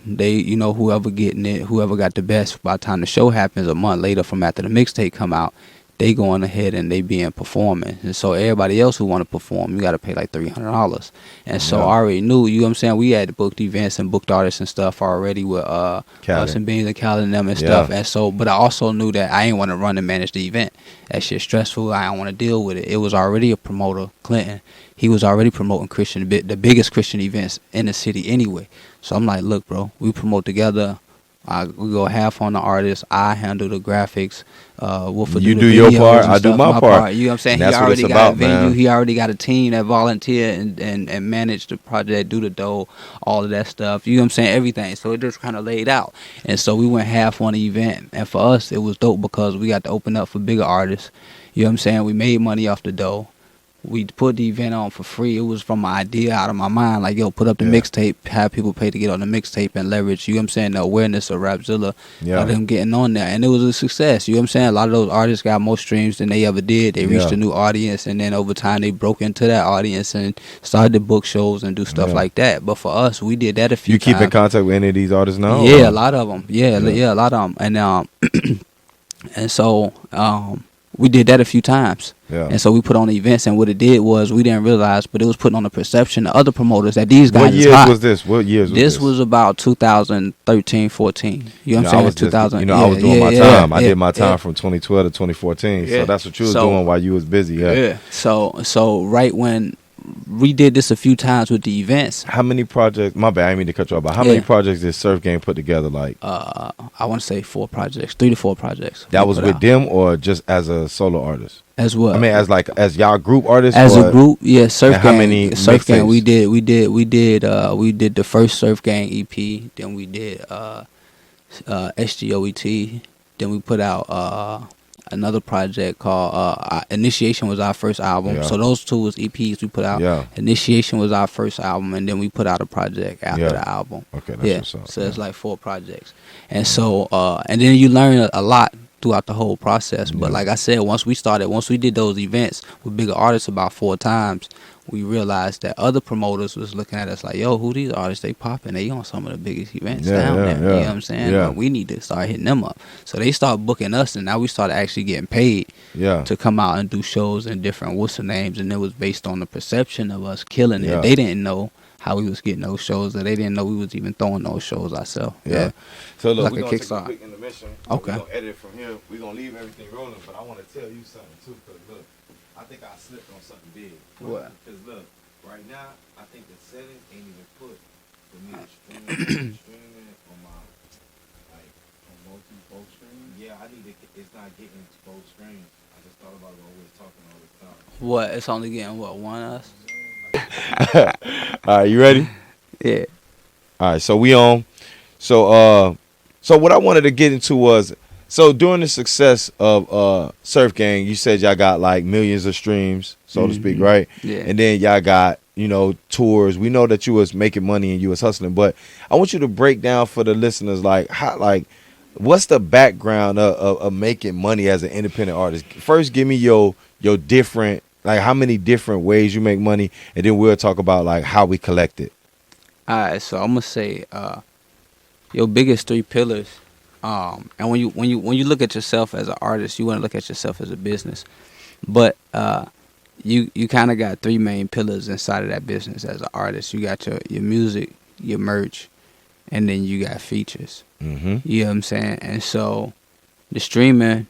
[SPEAKER 2] they, you know, whoever getting it, whoever got the best, by the time the show happens a month later from after the mixtape come out, they going ahead and they being performing. And so everybody else who want to perform, you got to pay like $300. And so I already knew, you know what I'm saying, we had booked events and booked artists and stuff already with us and Beans and Callie and them and stuff. And so, but I also knew that I ain't want to run and manage the event. That shit stressful. I don't want to deal with it. It was already a promoter, Clinton. He was already promoting the biggest Christian events in the city anyway. So I'm like, look, bro, we promote together. We go half on the artist. I handle the graphics.
[SPEAKER 1] You do your part. I do my part.
[SPEAKER 2] You know what I'm saying?
[SPEAKER 1] That's
[SPEAKER 2] He already
[SPEAKER 1] what it's
[SPEAKER 2] got
[SPEAKER 1] about,
[SPEAKER 2] a venue.
[SPEAKER 1] man.
[SPEAKER 2] He already got a team that volunteer and manage the project, do the dough, all of that stuff. You know what I'm saying? Everything. So it just kind of laid out. And so we went half on the event. And for us, it was dope because we got to open up for bigger artists. You know what I'm saying? We made money off the dough. We put the event on for free. It was from my idea out of my mind. Like, yo, put up the mixtape, have people pay to get on the mixtape and leverage, you know what I'm saying, the awareness of Rapzilla, of them getting on there. And it was a success. You know what I'm saying? A lot of those artists got more streams than they ever did. They reached a new audience, and then over time they broke into that audience and started to book shows and do stuff like that. But for us, we did that a few times.
[SPEAKER 1] You keep in contact with any of these artists now?
[SPEAKER 2] Yeah, a lot of them. Yeah, a lot of them. And and so we did that a few times.
[SPEAKER 1] Yeah.
[SPEAKER 2] And so we put on the events, and what it did was we didn't realize, but it was putting on the perception of other promoters that these guys is hot.
[SPEAKER 1] What years was this? What years was this?
[SPEAKER 2] This was about 2013, 14. You know what I'm saying? 2000.
[SPEAKER 1] I was doing my time. I did my time from 2012 to 2014. So that's what you was doing while you was busy. Yeah.
[SPEAKER 2] So right when we did this a few times with the events.
[SPEAKER 1] How many projects? My bad, I didn't mean to cut you off. But how many projects did Surf Gvng put together? Like,
[SPEAKER 2] I want to say 4 projects, 3 to 4 projects.
[SPEAKER 1] That was with them, or just as a solo artist?
[SPEAKER 2] As well.
[SPEAKER 1] I mean, as y'all group artists.
[SPEAKER 2] As a group, yeah. Surf Gvng.
[SPEAKER 1] How many?
[SPEAKER 2] Surf Gvng. We did the first Surf Gvng EP. Then we did SGOET. Then we put out another project called Initiation was our first album.
[SPEAKER 1] Yeah.
[SPEAKER 2] So those 2 was EPs we put out.
[SPEAKER 1] Yeah.
[SPEAKER 2] Initiation was our first album, and then we put out a project after the album.
[SPEAKER 1] Okay, that's what's up.
[SPEAKER 2] So it's like 4 projects. And so and then you learn a lot throughout the whole process. But like I said, once we did those events with bigger artists about 4 times, we realized that other promoters was looking at us like, yo, who these artists? They popping. They on some of the biggest events down there. You know what I'm saying?
[SPEAKER 1] Yeah.
[SPEAKER 2] But we need to start hitting them up. So they started booking us, and now we started actually getting paid to come out and do shows in different whistle names. And it was based on the perception of us killing it. They didn't know how we was getting those shows, or they didn't know we was even throwing those shows ourselves. Yeah.
[SPEAKER 1] So look,
[SPEAKER 2] Like
[SPEAKER 1] we're
[SPEAKER 2] a
[SPEAKER 1] going to take a
[SPEAKER 2] Kickstart.
[SPEAKER 1] quick intermission.
[SPEAKER 2] Okay.
[SPEAKER 1] We're going to edit it from here. We're going to leave everything rolling, but I want to tell you something too, because look, I think I slipped on something big.
[SPEAKER 2] What?
[SPEAKER 1] Because look, right now, I think the settings ain't even put for me to streaming on my, like, on both streams. Yeah, I need to, it's not getting both streams. I just thought about it always talking all the time.
[SPEAKER 2] What? It's only getting, what, one of us?
[SPEAKER 1] All right, you ready?
[SPEAKER 2] Yeah.
[SPEAKER 1] All right, so we on. So what I wanted to get into was, so during the success of Surf Gvng, you said y'all got like millions of streams, so to speak, right?
[SPEAKER 2] Yeah.
[SPEAKER 1] And then y'all got, tours. We know that you was making money and you was hustling, but I want you to break down for the listeners, like, how, like, what's the background of making money as an independent artist? First, give me your different, like, how many different ways you make money, and then we'll talk about like how we collect it.
[SPEAKER 2] All right, so I'm gonna say your biggest 3 pillars. And when you look at yourself as an artist, you want to look at yourself as a business. But you kind of got 3 main pillars inside of that business as an artist. You got your music, your merch, and then you got features.
[SPEAKER 1] Mm-hmm.
[SPEAKER 2] You know what I'm saying? And so the streaming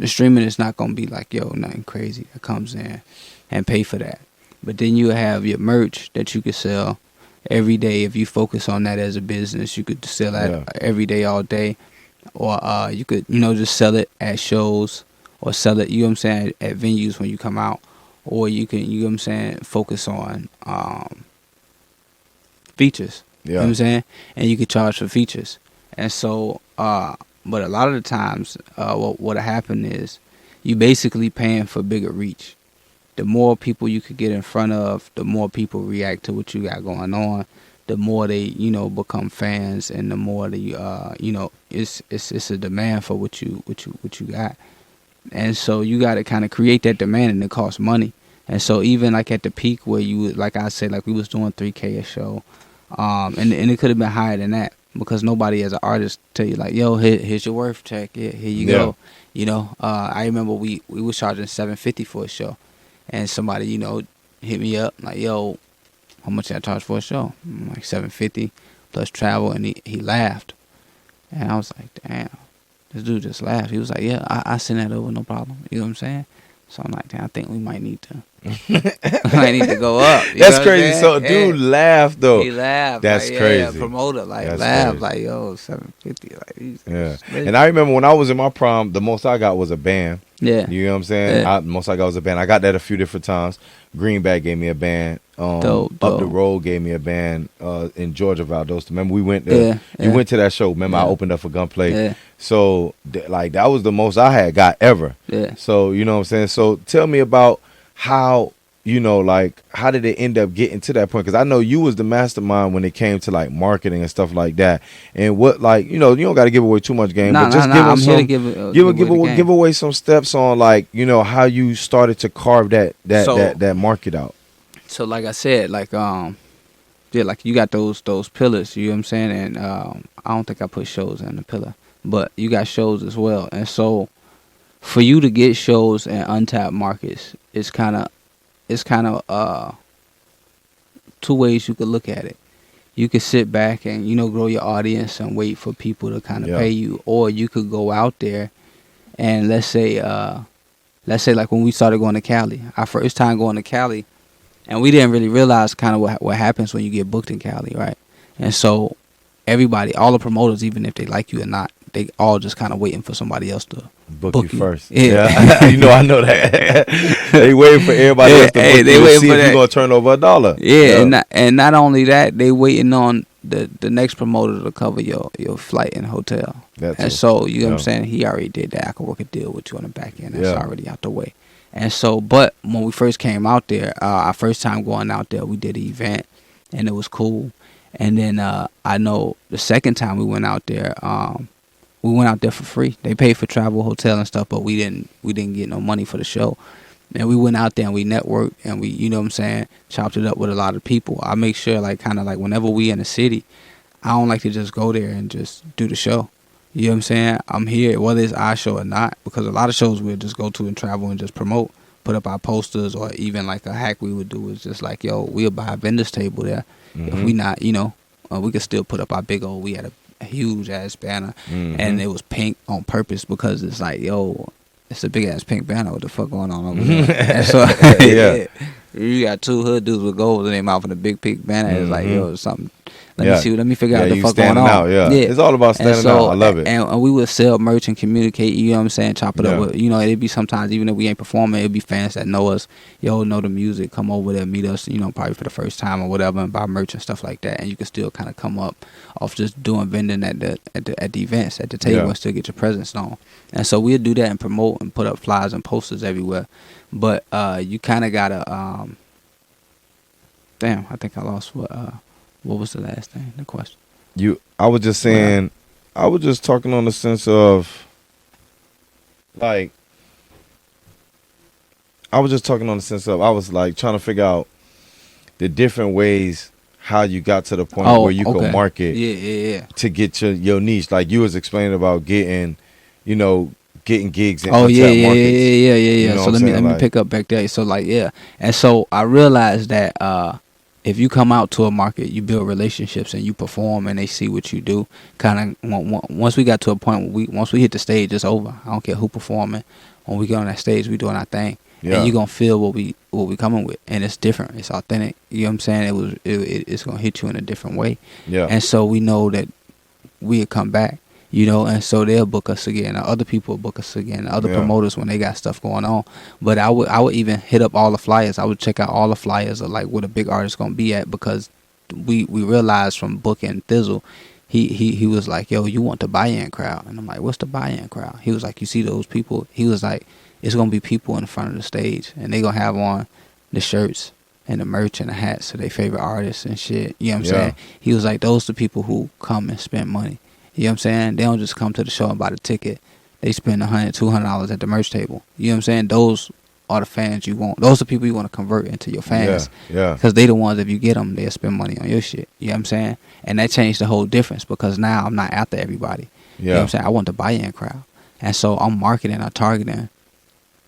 [SPEAKER 2] is not gonna be like, yo, nothing crazy that comes in and pay for that. But then you have your merch that you could sell every day. If you focus on that as a business, you could sell that every day, all day. Or you could, just sell it at shows, or sell it, you know what I'm saying, at venues when you come out. Or you can, you know what I'm saying, focus on features. You know
[SPEAKER 1] Yeah.
[SPEAKER 2] what I'm saying? And you could charge for features. And so, but a lot of the times, what'll happen is you basically paying for bigger reach. The more people you could get in front of, the more people react to what you got going on. The more they, become fans, and the more they, it's a demand for what you got. And so you got to kind of create that demand, and it costs money. And so even like at the peak where you, like I said, like we was doing 3K a show, and it could have been higher than that, because nobody as an artist tell you like, yo, here's your worth check, here you go. I remember we was charging $750 for a show, and somebody hit me up like, yo, how much I charge for a show? I'm like $750 plus travel, and he laughed, and I was like, damn. This dude just laughed. He was like, yeah, I send that over, no problem. You know what I'm saying? So I'm like, damn, I think we might need to go up.
[SPEAKER 1] That's crazy. So dude laughed though.
[SPEAKER 2] He laughed.
[SPEAKER 1] That's
[SPEAKER 2] like,
[SPEAKER 1] crazy.
[SPEAKER 2] Yeah, promoter
[SPEAKER 1] That's
[SPEAKER 2] laughed
[SPEAKER 1] crazy.
[SPEAKER 2] like, yo, $750. Like,
[SPEAKER 1] Yeah. And I remember when I was in my prime, the most I got was a band.
[SPEAKER 2] Yeah.
[SPEAKER 1] You know what I'm saying?
[SPEAKER 2] Yeah.
[SPEAKER 1] Most I got was a band. I got that a few different times. Greenback gave me a band.
[SPEAKER 2] Dope.
[SPEAKER 1] Up the Road gave me a band in Georgia, Valdosta. Remember we went there? You went to that show. Remember I opened up for Gunplay?
[SPEAKER 2] Yeah.
[SPEAKER 1] So like that was the most I had got ever.
[SPEAKER 2] Yeah.
[SPEAKER 1] So you know what I'm saying? So tell me about how, like how did it end up getting to that point? Because I know you was the mastermind when it came to like marketing and stuff like that. And what, like, you don't got to give away too much game, but just give us some, give away some steps on like, how you started to carve that market out.
[SPEAKER 2] So like I said, like like you got those pillars, you know what I'm saying? And I don't think I put shows in the pillar, but you got shows as well. And so for you to get shows in untapped markets, it's kind of two ways you could look at it. You could sit back and grow your audience and wait for people to kind of pay you, or you could go out there and let's say like when we started going to Cali, our first time going to Cali, and we didn't really realize kind of what happens when you get booked in Cali, right? And so everybody, all the promoters, even if they like you or not, they all just kind of waiting for somebody else to book you first.
[SPEAKER 1] Yeah. I know that. They waiting for everybody else to book you to see if you're going to turn over $1.
[SPEAKER 2] Yeah. And not only that, they waiting on the next promoter to cover your flight and hotel. So, you know what I'm saying? He already did that. I can work a deal with you on the back end. That's already out the way. And so, but when we first came out there, our first time going out there, we did an event, and it was cool. And then I know the second time we went out there for free. They paid for travel, hotel, and stuff, but we didn't get no money for the show. And we went out there and we networked, and we, you know what I'm saying, chopped it up with a lot of people. I make sure, like, kind of like whenever we in the city, I don't like to just go there and just do the show. You know what I'm saying? I'm here, whether it's our show or not, because a lot of shows we'll just go to and travel and just promote, put up our posters, or even like a hack we would do is just like, yo, we'll buy a vendor's table there. If we not, we could still put up our big old, we had a huge ass banner, and it was pink on purpose because it's like, yo, it's a big ass pink banner. What the fuck going on over there? And so, you got two hood dudes with gold in their mouth and a big pink banner. It's like, yo, something. Let me figure out what the fuck going on.
[SPEAKER 1] Out, it's all about standing out. I love it.
[SPEAKER 2] And we would sell merch and communicate, you know what I'm saying, chop it up with, it'd be sometimes, even if we ain't performing, it'd be fans that know us, know the music, come over there, meet us, probably for the first time or whatever, and buy merch and stuff like that. And you can still kind of come up off just doing vending at the events, at the table, and still get your presence known. And so we'll do that and promote and put up flyers and posters everywhere. But you kind of gotta damn, I think I lost what was the last thing? The question.
[SPEAKER 1] I was just saying, I was just talking on the sense of, like, I was like trying to figure out the different ways how you got to the point where you could market to get your niche. Like you was explaining about getting gigs in markets.
[SPEAKER 2] Yeah. So let me pick up back there. So and so I realized that if you come out to a market, you build relationships and you perform, and they see what you do. Kind of once we got to a point where once we hit the stage, it's over. I don't care who performing. When we get on that stage, we doing our thing, and you gonna feel what we coming with, and it's different. It's authentic. You know what I'm saying? It's gonna hit you in a different way. Yeah. And so we know that we'll come back. And so they'll book us again. Other people will book us again. Other promoters when they got stuff going on. But I would even hit up all the flyers. I would check out all the flyers of like where the big artist gonna be at, because we realized from booking Thizzle, he was like, yo, you want the buy-in crowd? And I'm like, what's the buy-in crowd? He was like, you see those people? He was like, it's gonna be people in front of the stage, and they gonna have on the shirts and the merch and the hats of their favorite artists and shit. You know what I'm saying? He was like, those are the people who come and spend money. You know what I'm saying? They don't just come to the show and buy the ticket. They spend $100, $200 at the merch table. You know what I'm saying? Those are the fans you want. Those are the people you want to convert into your fans.
[SPEAKER 1] Yeah.
[SPEAKER 2] Because they the ones, if you get them, they'll spend money on your shit. You know what I'm saying? And that changed the whole difference, because now I'm not after everybody. You know what I'm saying? I want the buy-in crowd. And so I'm marketing or targeting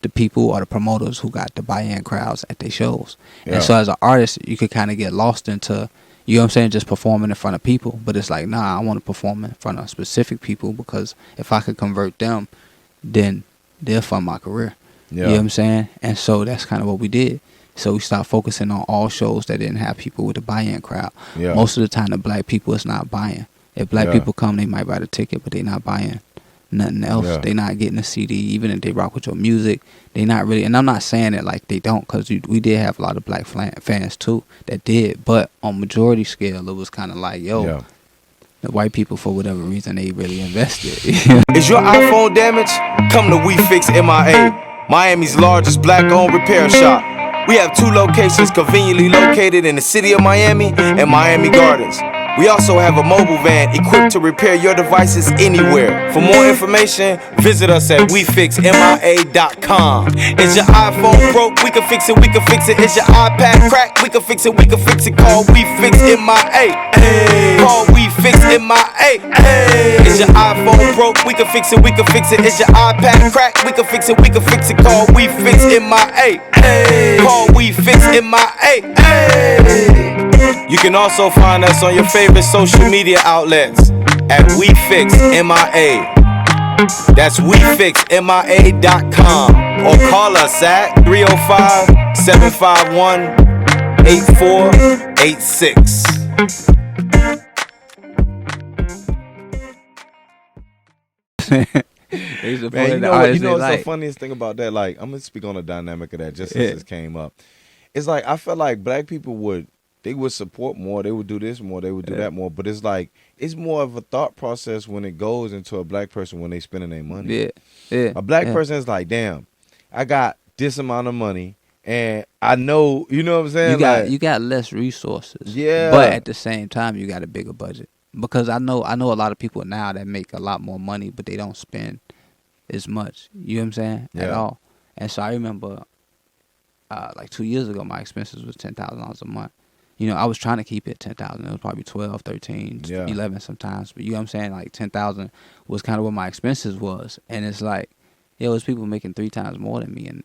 [SPEAKER 2] the people or the promoters who got the buy-in crowds at their shows. And so as an artist, you could kind of get lost into, you know what I'm saying, just performing in front of people. But it's like, nah, I want to perform in front of specific people, because if I could convert them, then they'll fund my career. You know what I'm saying? And so that's kind of what we did. So we started focusing on all shows that didn't have people with the buy-in crowd. Most of the time, the black people is not buying. If black people come, they might buy the ticket, but they not buying nothing else. They not getting a CD. Even if they rock with your music, they not really. And I'm not saying it like they don't, because we did have a lot of black fans too that did. But on majority scale, it was kind of like, yo, the white people, for whatever reason, they really invested.
[SPEAKER 1] Is your iPhone damaged? Come to We Fix MIA, Miami's largest black-owned repair shop. We have 2 locations conveniently located in the city of Miami and Miami Gardens. We also have a mobile van equipped to repair your devices anywhere. For more information, visit us at WeFixMIA.com. Is your iPhone broke? We can fix it, we can fix it. Is your iPad cracked? We can fix it, we can fix it. Call WeFixMIA. Call WeFixMIA. Is your iPhone broke? We can fix it, we can fix it. Is your iPad cracked? We can fix it, we can fix it. Call WeFixMIA. Call WeFixMIA. You can also find us on your favorite social media outlets at WeFixMIA. That's WeFixMIA.com, or call us at 305-751-8486.
[SPEAKER 2] Man,
[SPEAKER 1] you know what's the funniest thing about that? Like, I'm gonna speak on the dynamic of that just since this came up. It's like, I felt like black people would support more, they would do this more, they would do that more. But it's like, it's more of a thought process when it goes into a black person when they spending their money. A black person is like, damn, I got this amount of money, and I know, you know what I'm saying?
[SPEAKER 2] You got less resources.
[SPEAKER 1] Yeah.
[SPEAKER 2] But at the same time, you got a bigger budget. Because I know a lot of people now that make a lot more money, but they don't spend as much. You know what I'm saying? At all. And so I remember, like 2 years ago, my expenses was $10,000 a month. You know, I was trying to keep it 10,000. It was probably 12, 13, 11 sometimes. But you know what I'm saying? Like 10,000 was kind of what my expenses was. And it's like, yo, there's people making 3 times more than me, and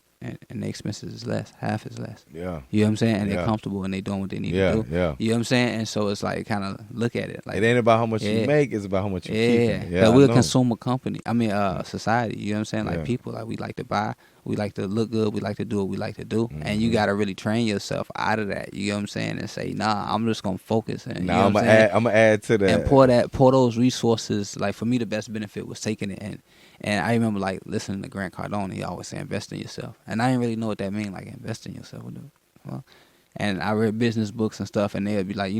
[SPEAKER 2] their expenses is less, half is less.
[SPEAKER 1] Yeah.
[SPEAKER 2] You know what I'm saying? And they're comfortable and they doing what they need to do.
[SPEAKER 1] Yeah.
[SPEAKER 2] You know what I'm saying? And so it's like, kind of look at it. Like,
[SPEAKER 1] it ain't about how much you make, it's about how much you keep.
[SPEAKER 2] Yeah, we're a consumer company. I mean, society. You know what I'm saying? Like people, like we like to buy, we like to look good, we like to do what we like to do, and you gotta really train yourself out of that. You know what I'm saying? And say, nah, I'm just gonna focus. And
[SPEAKER 1] I'm gonna add to that
[SPEAKER 2] and pour those resources. Like for me, the best benefit was taking it in. And I remember like listening to Grant Cardone. He always say invest in yourself, and I didn't really know what that mean. Like invest in yourself. And I read business books and stuff, and they'd be like,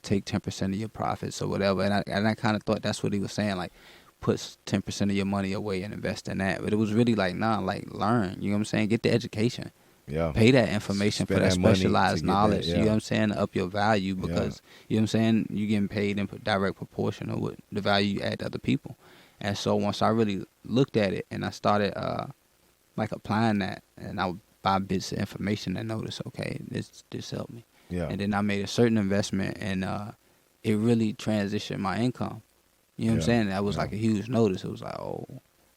[SPEAKER 2] take 10% of your profits or whatever. And I kind of thought that's what he was saying, like put 10% of your money away and invest in that. But it was really like, nah, like learn. You know what I'm saying? Get the education.
[SPEAKER 1] Yeah.
[SPEAKER 2] Pay that information for that specialized knowledge.
[SPEAKER 1] That,
[SPEAKER 2] you know what I'm saying? To up your value, because you know what I'm saying, you're getting paid in direct proportion of what the value you add to other people. And so once I really looked at it and I started like applying that, and I would buy bits of information and notice, okay, this helped me.
[SPEAKER 1] Yeah.
[SPEAKER 2] And then I made a certain investment, and it really transitioned my income. You know what I'm saying? That was like a huge notice. It was like, oh,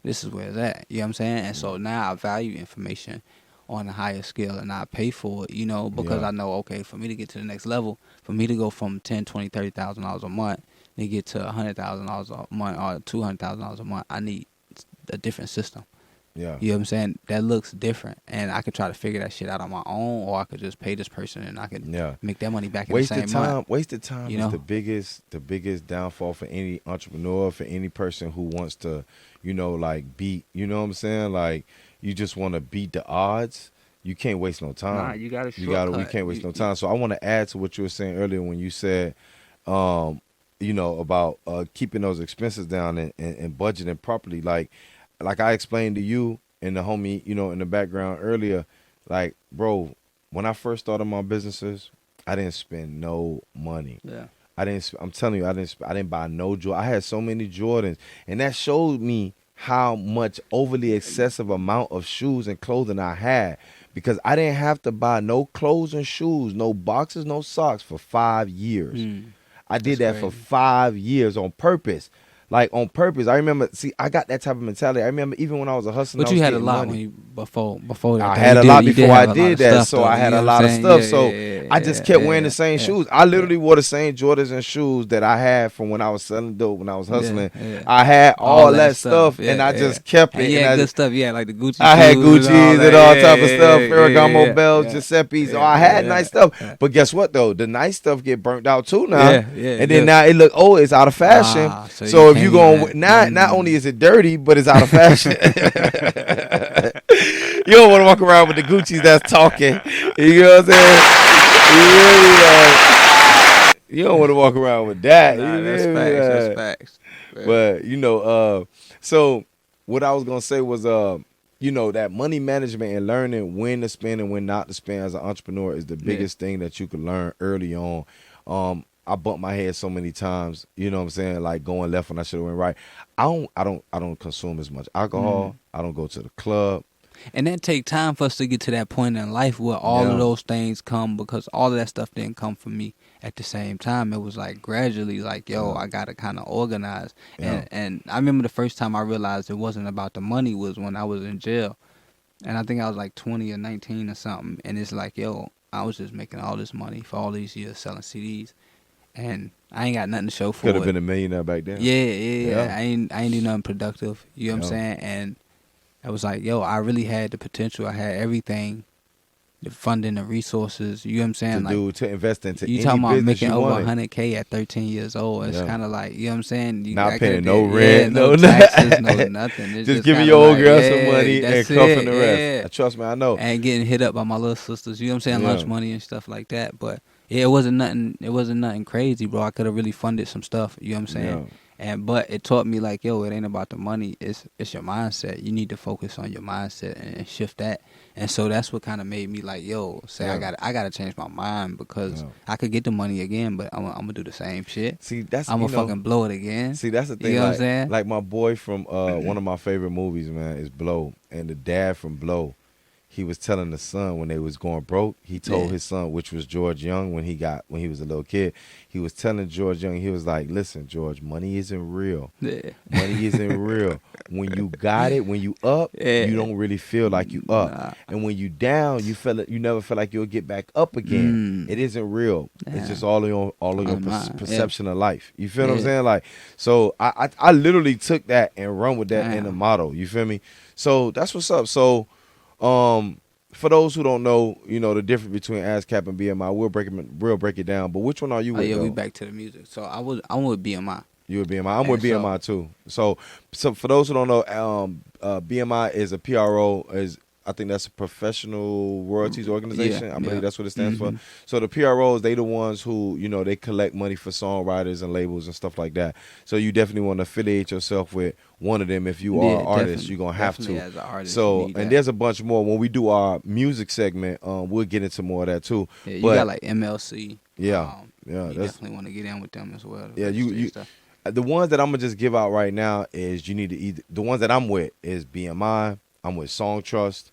[SPEAKER 2] this is where it's at. You know what I'm saying? And so now I value information on a higher scale, and I pay for it, because I know, okay, for me to get to the next level, for me to go from $10,000, $20,000, $30,000 a month, to get to $100,000 a month or $200,000 a month, I need a different system.
[SPEAKER 1] Yeah.
[SPEAKER 2] You know what I'm saying? That looks different. And I could try to figure that shit out on my own, or I could just pay this person and I could make that money back in the same month.
[SPEAKER 1] Wasted time is the biggest downfall for any entrepreneur, for any person who wants to, like beat, you know what I'm saying? Like you just want to beat the odds. you can't waste no time.
[SPEAKER 2] Nah, you got a
[SPEAKER 1] You got to. We
[SPEAKER 2] shortcut.
[SPEAKER 1] can't waste no time. So I want to add to what you were saying earlier when you said, about keeping those expenses down and budgeting properly. Like I explained to you and the homie, in the background earlier. Like, bro, when I first started my businesses, I didn't spend no money.
[SPEAKER 2] Yeah.
[SPEAKER 1] I'm telling you, I didn't buy no Jordan. I had so many Jordans, and that showed me how much overly excessive amount of shoes and clothing I had, because I didn't have to buy no clothes and shoes, no boxes, no socks for 5 years. I did that for 5 years on purpose. Like, on purpose. I remember, I got that type of mentality. I remember even when I was a hustler.
[SPEAKER 2] But you had a lot when before that.
[SPEAKER 1] I had a lot before I did that, so I had a lot of stuff. So I just kept wearing the same shoes. I literally wore the same Jordans and shoes that I had from when I was selling dope, when I was hustling. I had all that stuff, and I just kept it.
[SPEAKER 2] And you had good stuff. Yeah, like the Gucci.
[SPEAKER 1] I had Gucci's and all type of stuff, Ferragamo belts, Giuseppe's. I had nice stuff. But guess what though? The nice stuff get burnt out too now. And then now it look, it's out of fashion. So if you going not only is it dirty, but it's out of fashion. You don't want to walk around with the Gucci's that's talking. You know what I'm saying? You don't want to walk around with that.
[SPEAKER 2] Nah, that's facts.
[SPEAKER 1] But so what I was gonna say was that money management and learning when to spend and when not to spend as an entrepreneur is the biggest thing that you can learn early on. I bumped my head so many times, you know what I'm saying, like going left when I should have went right. I don't consume as much alcohol. I don't go to the club.
[SPEAKER 2] And that take time for us to get to that point in life where all of those things come, because all of that stuff didn't come from me at the same time. It was like gradually like, I got to kind of organize. And I remember the first time I realized it wasn't about the money was when I was in jail. And I think I was like 20 or 19 or something. And it's like, I was just making all this money for all these years selling CDs. And I ain't got nothing to show for it.
[SPEAKER 1] Could have been a millionaire back then.
[SPEAKER 2] Yeah. I ain't do nothing productive. You know what I'm saying? And I was like, I really had the potential. I had everything, the funding, the resources. You know what I'm saying?
[SPEAKER 1] To invest into
[SPEAKER 2] you
[SPEAKER 1] any
[SPEAKER 2] talking about
[SPEAKER 1] business
[SPEAKER 2] making
[SPEAKER 1] you
[SPEAKER 2] over
[SPEAKER 1] wanted.
[SPEAKER 2] $100K at 13 years old. It's kind of like, you know what I'm saying?
[SPEAKER 1] Not paying no rent, no
[SPEAKER 2] taxes, no nothing. It's
[SPEAKER 1] just giving your old girl some money and
[SPEAKER 2] that's
[SPEAKER 1] cuffing the rest. Trust me, I know.
[SPEAKER 2] And getting hit up by my little sisters. You know what I'm saying? Lunch money and stuff like that. But it wasn't nothing crazy, bro. I could have really funded some stuff. You know what I'm saying? But it taught me like, it ain't about the money. It's your mindset. You need to focus on your mindset and shift that. And so that's what kind of made me like, I gotta change my mind, because I could get the money again, but I'm gonna do the same shit.
[SPEAKER 1] See, that's
[SPEAKER 2] I'm gonna fucking blow it again.
[SPEAKER 1] See, that's the thing.
[SPEAKER 2] You know what I'm saying?
[SPEAKER 1] Like my boy from one of my favorite movies, man, is Blow, and the dad from Blow. He was telling the son when they was going broke. He told his son, which was George Young, when he was a little kid. He was telling George Young, he was like, "Listen, George, money isn't real. Money isn't real. When you got it, when you up, you don't really feel like you up. And when you down, you never feel like you'll get back up again. It isn't real. It's just all of your perception of life. You feel what I'm saying? Like, so I literally took that and run with that in the motto. You feel me? So that's what's up. So. For those who don't know, the difference between ASCAP and BMI, we'll break it down. But which one are you with?
[SPEAKER 2] We back to the music. So I'm with BMI.
[SPEAKER 1] You with BMI? I'm with BMI too. So for those who don't know, BMI is a PRO. I think that's a professional royalties organization. I believe that's what it stands for. So the PROs, they the ones who, they collect money for songwriters and labels and stuff like that. So you definitely want to affiliate yourself with one of them. If you are an artist, you're going to have to.
[SPEAKER 2] As an artist,
[SPEAKER 1] so, and there's a bunch more. When we do our music segment, we'll get into more of that too.
[SPEAKER 2] Yeah, you got like MLC.
[SPEAKER 1] You
[SPEAKER 2] definitely want to get in with them as well.
[SPEAKER 1] Yeah, the ones that I'm going to just give out right now is you need to the ones that I'm with is BMI. I'm with Song Trust,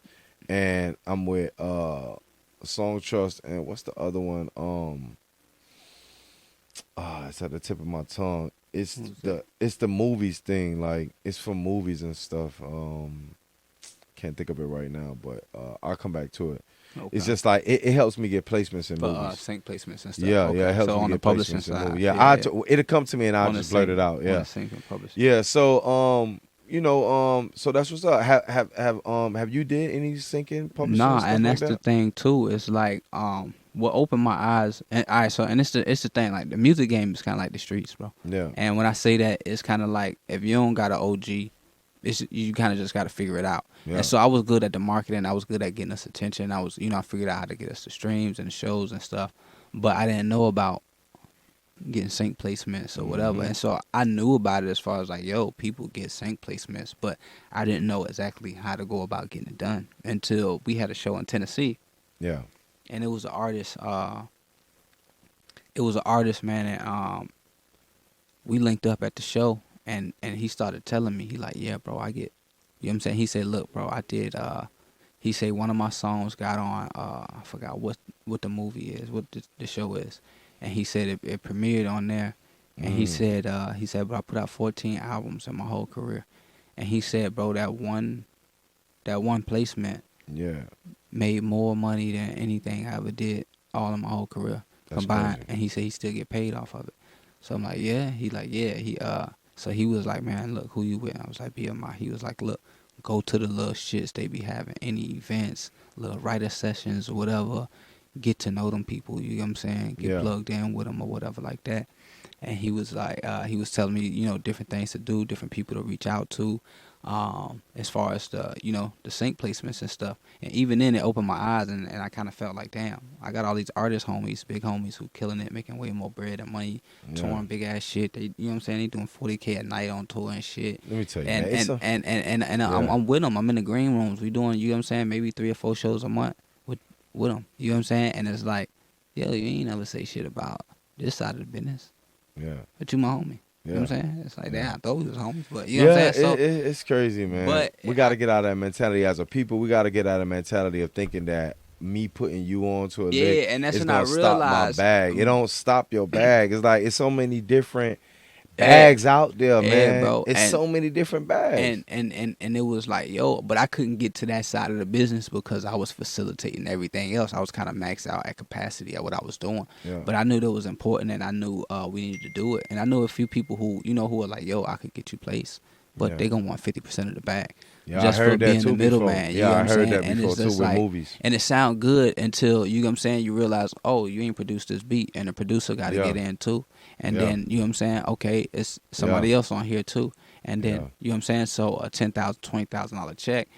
[SPEAKER 1] and I'm with Song Trust, and what's the other one? It's at the tip of my tongue. It's the movies thing, like it's for movies and stuff. Can't think of it right now, but I'll come back to it. Okay. It's just like it helps me get placements in movies.
[SPEAKER 2] Sync placements and stuff.
[SPEAKER 1] Yeah, it helps me get placements in movies. Yeah, it'll come to me and I'll just blurt it out. Yeah,
[SPEAKER 2] sync and publishing.
[SPEAKER 1] Yeah. So so that's what's up. Have you did any syncing publishing?
[SPEAKER 2] Nah, and that's the thing too. It's like what opened my eyes. And all right, so and it's the thing. Like the music game is kind of like the streets, bro.
[SPEAKER 1] Yeah.
[SPEAKER 2] And when I say that, it's kind of like if you don't got an OG, you kind of just got to figure it out.
[SPEAKER 1] Yeah.
[SPEAKER 2] And so I was good at the marketing. I was good at getting us attention. I was, I figured out how to get us the streams and the shows and stuff. But I didn't know about getting sync placements or whatever. And so I knew about it as far as like, yo, people get sync placements, but I didn't know exactly how to go about getting it done until we had a show in Tennessee.
[SPEAKER 1] Yeah.
[SPEAKER 2] And it was an artist. It was an artist, man, and we linked up at the show, and he started telling me, he like, yeah, bro, I get, you know what I'm saying? He said, look, bro, I did, he said one of my songs got on, I forgot what the movie is, what the show is. And he said it premiered on there. And he said, bro, I put out 14 albums in my whole career. And he said, bro, that one placement made more money than anything I ever did all in my whole career combined.
[SPEAKER 1] Crazy.
[SPEAKER 2] And he said he still get paid off of it. So I'm like, yeah. He like, yeah. So he was like, man, look, who you with? I was like, BMI. He was like, look, go to the little shits they be having, any events, little writer sessions or whatever. Get to know them people, you know what I'm saying? Get plugged in with them or whatever like that. And he was like, he was telling me, different things to do, different people to reach out to, as far as the sync placements and stuff. And even then, it opened my eyes, and I kind of felt like, damn, I got all these artist homies, big homies who killing it, making way more bread and money, touring big ass shit. They, you know what I'm saying? They doing 40K a night on tour and shit.
[SPEAKER 1] Let me tell you,
[SPEAKER 2] and I'm with them. I'm in the green rooms. We doing, you know what I'm saying? Maybe 3 or 4 shows a month with them. You know what I'm saying? And it's like, yo, you ain't never say shit about this side of the business.
[SPEAKER 1] Yeah.
[SPEAKER 2] But you my homie. You know what I'm saying? It's like, damn, I thought we was homies, but you know what I'm saying? So
[SPEAKER 1] it's crazy, man.
[SPEAKER 2] But
[SPEAKER 1] we got to get out of that mentality as a people. We got to get out of the mentality of thinking that me putting you on to a lick
[SPEAKER 2] and that's
[SPEAKER 1] is
[SPEAKER 2] when I
[SPEAKER 1] gonna stop my
[SPEAKER 2] realized
[SPEAKER 1] bag. It don't stop your bag. It's like it's so many different bags out there, man.
[SPEAKER 2] Bro.
[SPEAKER 1] It's so many different bags.
[SPEAKER 2] And it was like, yo, but I couldn't get to that side of the business because I was facilitating everything else. I was kind of maxed out at capacity at what I was doing.
[SPEAKER 1] Yeah.
[SPEAKER 2] But I knew that was important, and I knew we needed to do it. And I know a few people who, who are like, yo, I could get you placed, but they gonna want 50% of the bag.
[SPEAKER 1] Yeah,
[SPEAKER 2] just
[SPEAKER 1] I heard
[SPEAKER 2] for
[SPEAKER 1] that
[SPEAKER 2] being
[SPEAKER 1] too
[SPEAKER 2] the middleman.
[SPEAKER 1] Yeah, I heard that
[SPEAKER 2] and
[SPEAKER 1] before too with movies.
[SPEAKER 2] And it sound good until, you know what I'm saying, you realize, oh, you ain't produced this beat, and the producer got to get in too. And then, you know what I'm saying, okay, it's somebody else on here too. And then, you know what I'm saying, so a $10,000, $20,000 check,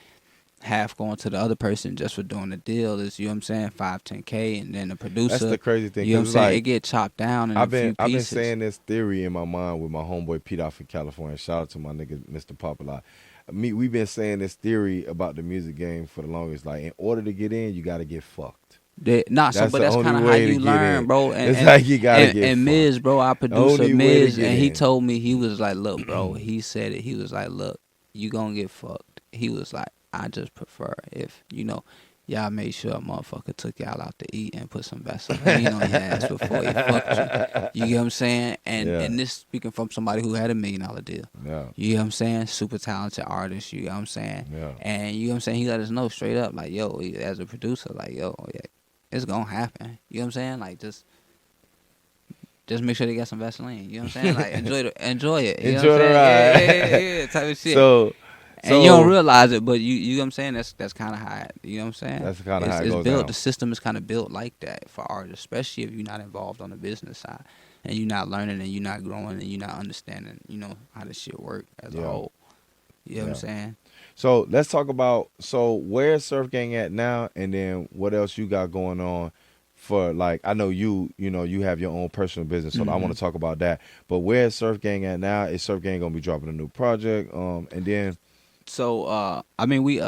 [SPEAKER 2] half going to the other person just for doing the deal is, you know what I'm saying, $5-10K, and then the producer.
[SPEAKER 1] That's the crazy thing.
[SPEAKER 2] You know what I'm saying,
[SPEAKER 1] like,
[SPEAKER 2] it get chopped down in a few pieces.
[SPEAKER 1] I've been saying this theory in my mind with my homeboy Pete off in California. Shout out to my nigga Mr. Popular. We've been saying this theory about the music game for the longest. Like, in order to get in, you got to get fucked.
[SPEAKER 2] But that's kind of how you learn, bro. And,
[SPEAKER 1] it's like you gotta get.
[SPEAKER 2] And Miz, bro, our producer Miz, and he
[SPEAKER 1] in.
[SPEAKER 2] told me, he was like, look, bro, he said it. He was like, look, you gonna get fucked. He was like, I just prefer if y'all made sure a motherfucker took y'all out to eat and put some Vaseline on your ass before he fucked you. You get what I'm saying? And this speaking from somebody who had $1 million deal.
[SPEAKER 1] Yeah.
[SPEAKER 2] You get what I'm saying? Super talented artist. You get what I'm saying?
[SPEAKER 1] Yeah.
[SPEAKER 2] And you know what I'm saying? He let us know straight up, like, yo, as a producer, like, yo, yeah, it's gonna happen. You know what I'm saying? Like, just make sure they got some Vaseline. You know what I'm saying? Like, enjoy it. You know what I'm
[SPEAKER 1] Enjoy the
[SPEAKER 2] saying?
[SPEAKER 1] ride.
[SPEAKER 2] Yeah, type of shit.
[SPEAKER 1] So
[SPEAKER 2] you don't realize it, but you know what I'm saying? That's kind of how you know what I'm saying?
[SPEAKER 1] That's kind of how it
[SPEAKER 2] it's
[SPEAKER 1] goes
[SPEAKER 2] built.
[SPEAKER 1] down.
[SPEAKER 2] The system is kind of built like that for artists, especially if you're not involved on the business side and you're not learning and you're not growing and you're not understanding, how this shit work as a whole. You know what I'm saying?
[SPEAKER 1] So let's talk about, where's Surf Gvng at now, and then what else you got going on for, like, I know you have your own personal business, so I want to talk about that. But where's Surf Gvng at now? Is Surf Gvng gonna be dropping a new project? And then.
[SPEAKER 2] So I mean, we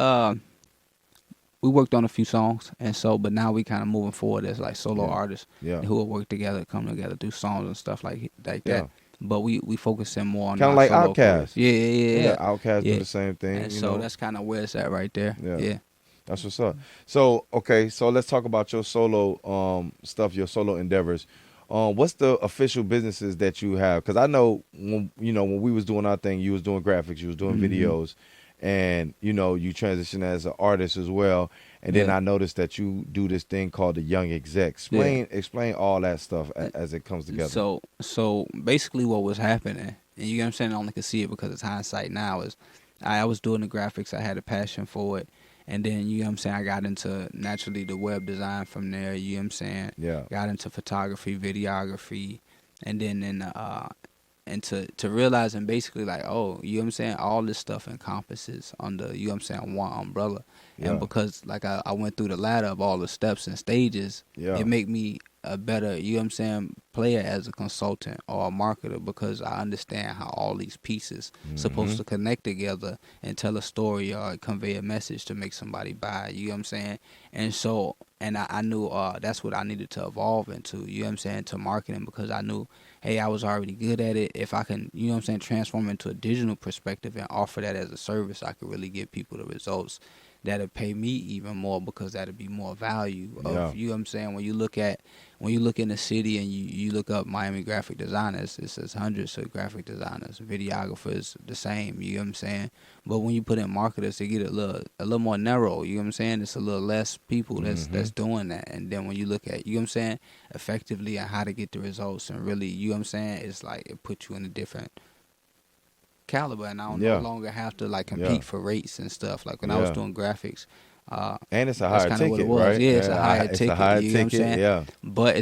[SPEAKER 2] worked on a few songs, and but now we kind of moving forward as like solo artists who will work together, come together, do songs and stuff like that. But we focusing more on
[SPEAKER 1] kind of like Outkast.
[SPEAKER 2] Yeah.
[SPEAKER 1] Outkast do the same thing.
[SPEAKER 2] And so that's kind of where it's at right there. Yeah.
[SPEAKER 1] That's what's up. So okay, so let's talk about your solo stuff, your solo endeavors. What's the official businesses that you have? Because I know when we was doing our thing, you was doing graphics, you was doing videos, and you transitioned as an artist as well. And then I noticed that you do this thing called the Young Exec. Explain all that stuff as it comes together.
[SPEAKER 2] So basically, what was happening, and you know what I'm saying, I only can see it because it's hindsight now, is I was doing the graphics. I had a passion for it. And then, you know what I'm saying, I got into, naturally, the web design from there, you know what I'm saying?
[SPEAKER 1] Yeah.
[SPEAKER 2] Got into photography, videography. And then and to realize and basically like, oh, you know what I'm saying, all this stuff encompasses under, you know what I'm saying, one umbrella. And
[SPEAKER 1] Yeah.
[SPEAKER 2] because like I went through the ladder of all the steps and stages,
[SPEAKER 1] Yeah.
[SPEAKER 2] it make me a better, you know what I'm saying, player as a consultant or a marketer, because I understand how all these pieces supposed to connect together and tell a story or convey a message to make somebody buy, you know what I'm saying? And so, and I knew that's what I needed to evolve into, you know what I'm saying, to marketing, because I knew, hey, I was already good at it. If I can, you know what I'm saying, transform into a digital perspective and offer that as a service, I could really give people the results that'll pay me even more, because that'll be more value of,
[SPEAKER 1] Yeah.
[SPEAKER 2] you know what I'm saying, when you look in the city and you look up Miami graphic designers, it says hundreds of graphic designers, videographers, the same, you know what I'm saying? But when you put in marketers, they get a little more narrow, you know what I'm saying? It's a little less people that's doing that. And then when you look at, you know what I'm saying, effectively and how to get the results and really, you know what I'm saying, it's like it puts you in a different caliber, and I don't no longer have to like compete for rates and stuff. Like when I was doing graphics,
[SPEAKER 1] And it's a
[SPEAKER 2] that's
[SPEAKER 1] higher
[SPEAKER 2] kind of what it
[SPEAKER 1] ticket,
[SPEAKER 2] was.
[SPEAKER 1] right?
[SPEAKER 2] Yeah, it's a higher
[SPEAKER 1] It's
[SPEAKER 2] ticket.
[SPEAKER 1] a higher
[SPEAKER 2] you know
[SPEAKER 1] ticket.
[SPEAKER 2] what I'm saying?
[SPEAKER 1] Yeah.
[SPEAKER 2] But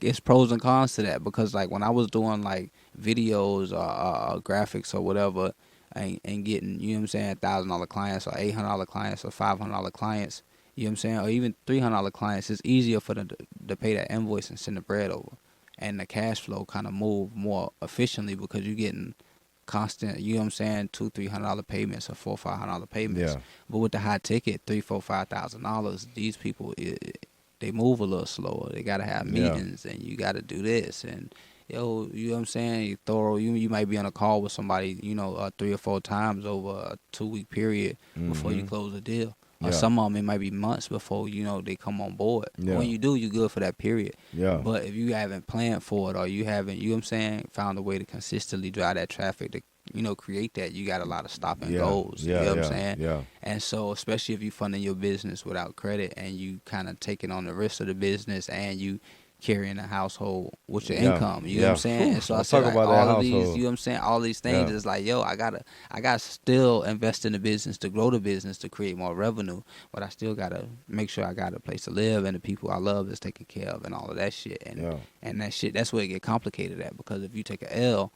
[SPEAKER 2] it's pros and cons to that, because like when I was doing like videos or graphics or whatever, and getting, you know what I'm saying, $1,000 clients or $800 clients or $500 clients, you know what I'm saying, or even $300 clients, it's easier for them to pay that invoice and send the bread over, and the cash flow kind of move more efficiently because you're getting constant, you know what I'm saying, $200-$300 payments or $400-$500 payments.
[SPEAKER 1] Yeah.
[SPEAKER 2] But with the high ticket, $3,000-$5,000, these people they move a little slower. They gotta have meetings, and you gotta do this, and yo, you know what I'm saying, you thorough. You might be on a call with somebody, you know, 3 or 4 times over a 2-week period before you close a deal. Or some of them, it might be months before, you know, they come on board.
[SPEAKER 1] Yeah.
[SPEAKER 2] When you do, you're good for that period.
[SPEAKER 1] Yeah.
[SPEAKER 2] But if you haven't planned for it, or you haven't, you know what I'm saying, found a way to consistently drive that traffic to, you know, create that, you got a lot of stop and goes. You know what I'm saying?
[SPEAKER 1] Yeah.
[SPEAKER 2] And so, especially if you funding your business without credit, and you kind of taking on the risk of the business, and you carrying a household with your income, you know what I'm saying? And so I said, like, all of these, you know what I'm saying, all these things is like, yo, I gotta still invest in the business to grow the business to create more revenue, but I still gotta make sure I got a place to live and the people I love is taken care of and all of that shit. And that shit, that's where it get complicated at, because if you take a L,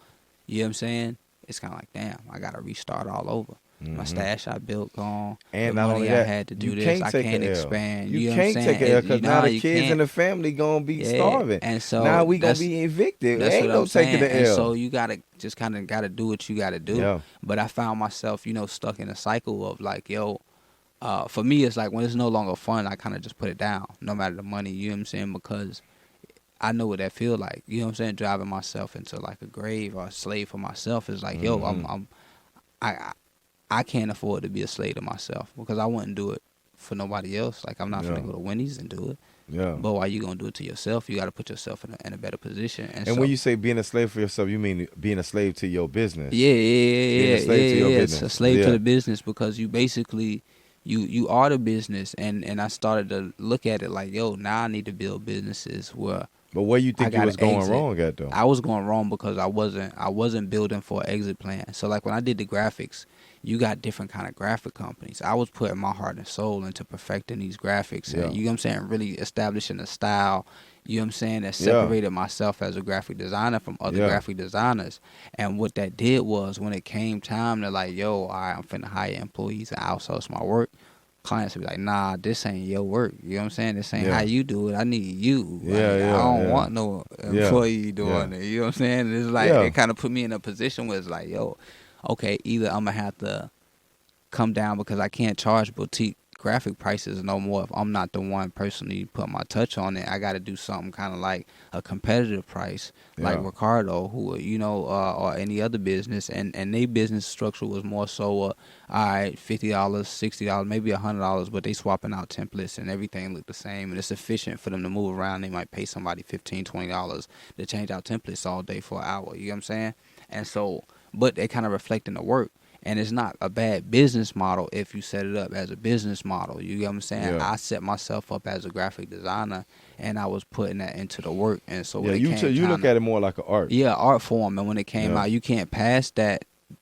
[SPEAKER 2] you know what I'm saying, it's kind of like, damn, I gotta restart all over. My stash I built gone.
[SPEAKER 1] And
[SPEAKER 2] the
[SPEAKER 1] not
[SPEAKER 2] money
[SPEAKER 1] only
[SPEAKER 2] I
[SPEAKER 1] that,
[SPEAKER 2] had to do
[SPEAKER 1] you
[SPEAKER 2] this.
[SPEAKER 1] can't
[SPEAKER 2] I
[SPEAKER 1] take
[SPEAKER 2] can't
[SPEAKER 1] a L.
[SPEAKER 2] expand.
[SPEAKER 1] You
[SPEAKER 2] know what I'm
[SPEAKER 1] can't
[SPEAKER 2] saying?
[SPEAKER 1] take a L, because now the
[SPEAKER 2] you
[SPEAKER 1] kids
[SPEAKER 2] can't.
[SPEAKER 1] and the family gonna be starving.
[SPEAKER 2] And so
[SPEAKER 1] now we gonna
[SPEAKER 2] that's-
[SPEAKER 1] be evicted.
[SPEAKER 2] That's
[SPEAKER 1] Ain't
[SPEAKER 2] what
[SPEAKER 1] no
[SPEAKER 2] I'm
[SPEAKER 1] taking
[SPEAKER 2] saying.
[SPEAKER 1] the
[SPEAKER 2] And
[SPEAKER 1] L.
[SPEAKER 2] so you gotta just kind of gotta do what you gotta do.
[SPEAKER 1] Yeah.
[SPEAKER 2] But I found myself, you know, stuck in a cycle of like, yo, for me, it's like when it's no longer fun, I kind of just put it down, no matter the money. You know what I'm saying? Because I know what that feel like. You know what I'm saying? Driving myself into like a grave or a slave for myself is like, yo, I can't afford to be a slave to myself, because I wouldn't do it for nobody else. Like, I'm not gonna go to Wendy's and do it.
[SPEAKER 1] Yeah.
[SPEAKER 2] But why you gonna do it to yourself? You got to put yourself in a better position. And so,
[SPEAKER 1] when you say being a slave for yourself, you mean being a slave to your business?
[SPEAKER 2] yeah,
[SPEAKER 1] Being a slave to your
[SPEAKER 2] It's
[SPEAKER 1] business.
[SPEAKER 2] a slave to
[SPEAKER 1] Yeah.
[SPEAKER 2] the business, because you basically you are the business. And I started to look at it like, yo, now I need to build businesses where.
[SPEAKER 1] But where you think
[SPEAKER 2] I
[SPEAKER 1] you was
[SPEAKER 2] gotta
[SPEAKER 1] going
[SPEAKER 2] exit.
[SPEAKER 1] wrong at though?
[SPEAKER 2] I was going wrong because I wasn't building for an exit plan. So like when I did the graphics, you got different kind of graphic companies. I was putting my heart and soul into perfecting these graphics, and you know what I'm saying, really establishing a style, you know what I'm saying, that separated myself as a graphic designer from other graphic designers. And what that did was, when it came time to like, yo, all right, I'm finna hire employees and outsource my work, clients would be like, nah, this ain't your work. You know what I'm saying? This ain't how you do it. I need you. Like, I don't want no employee doing it. You know what I'm saying? And it's like, it kind of put me in a position where it's like, yo, okay, either I'm going to have to come down, because I can't charge boutique graphic prices no more if I'm not the one personally put my touch on it. I got to do something kind of like a competitive price, like Ricardo, who, you know, or any other business, and their business structure was more so, all right, $50, $60, maybe $100, but they swapping out templates and everything look the same, and it's efficient for them to move around. They might pay somebody $15, $20 to change out templates all day for an hour. You know what I'm saying? And so, but they kind of reflecting the work. And it's not a bad business model if you set it up as a business model. You get what I'm saying?
[SPEAKER 1] Yeah.
[SPEAKER 2] I set myself up as a graphic designer, and I was putting that into the work. And so when
[SPEAKER 1] you look at it more like an art.
[SPEAKER 2] Yeah, art form. And when it came out, you can't pass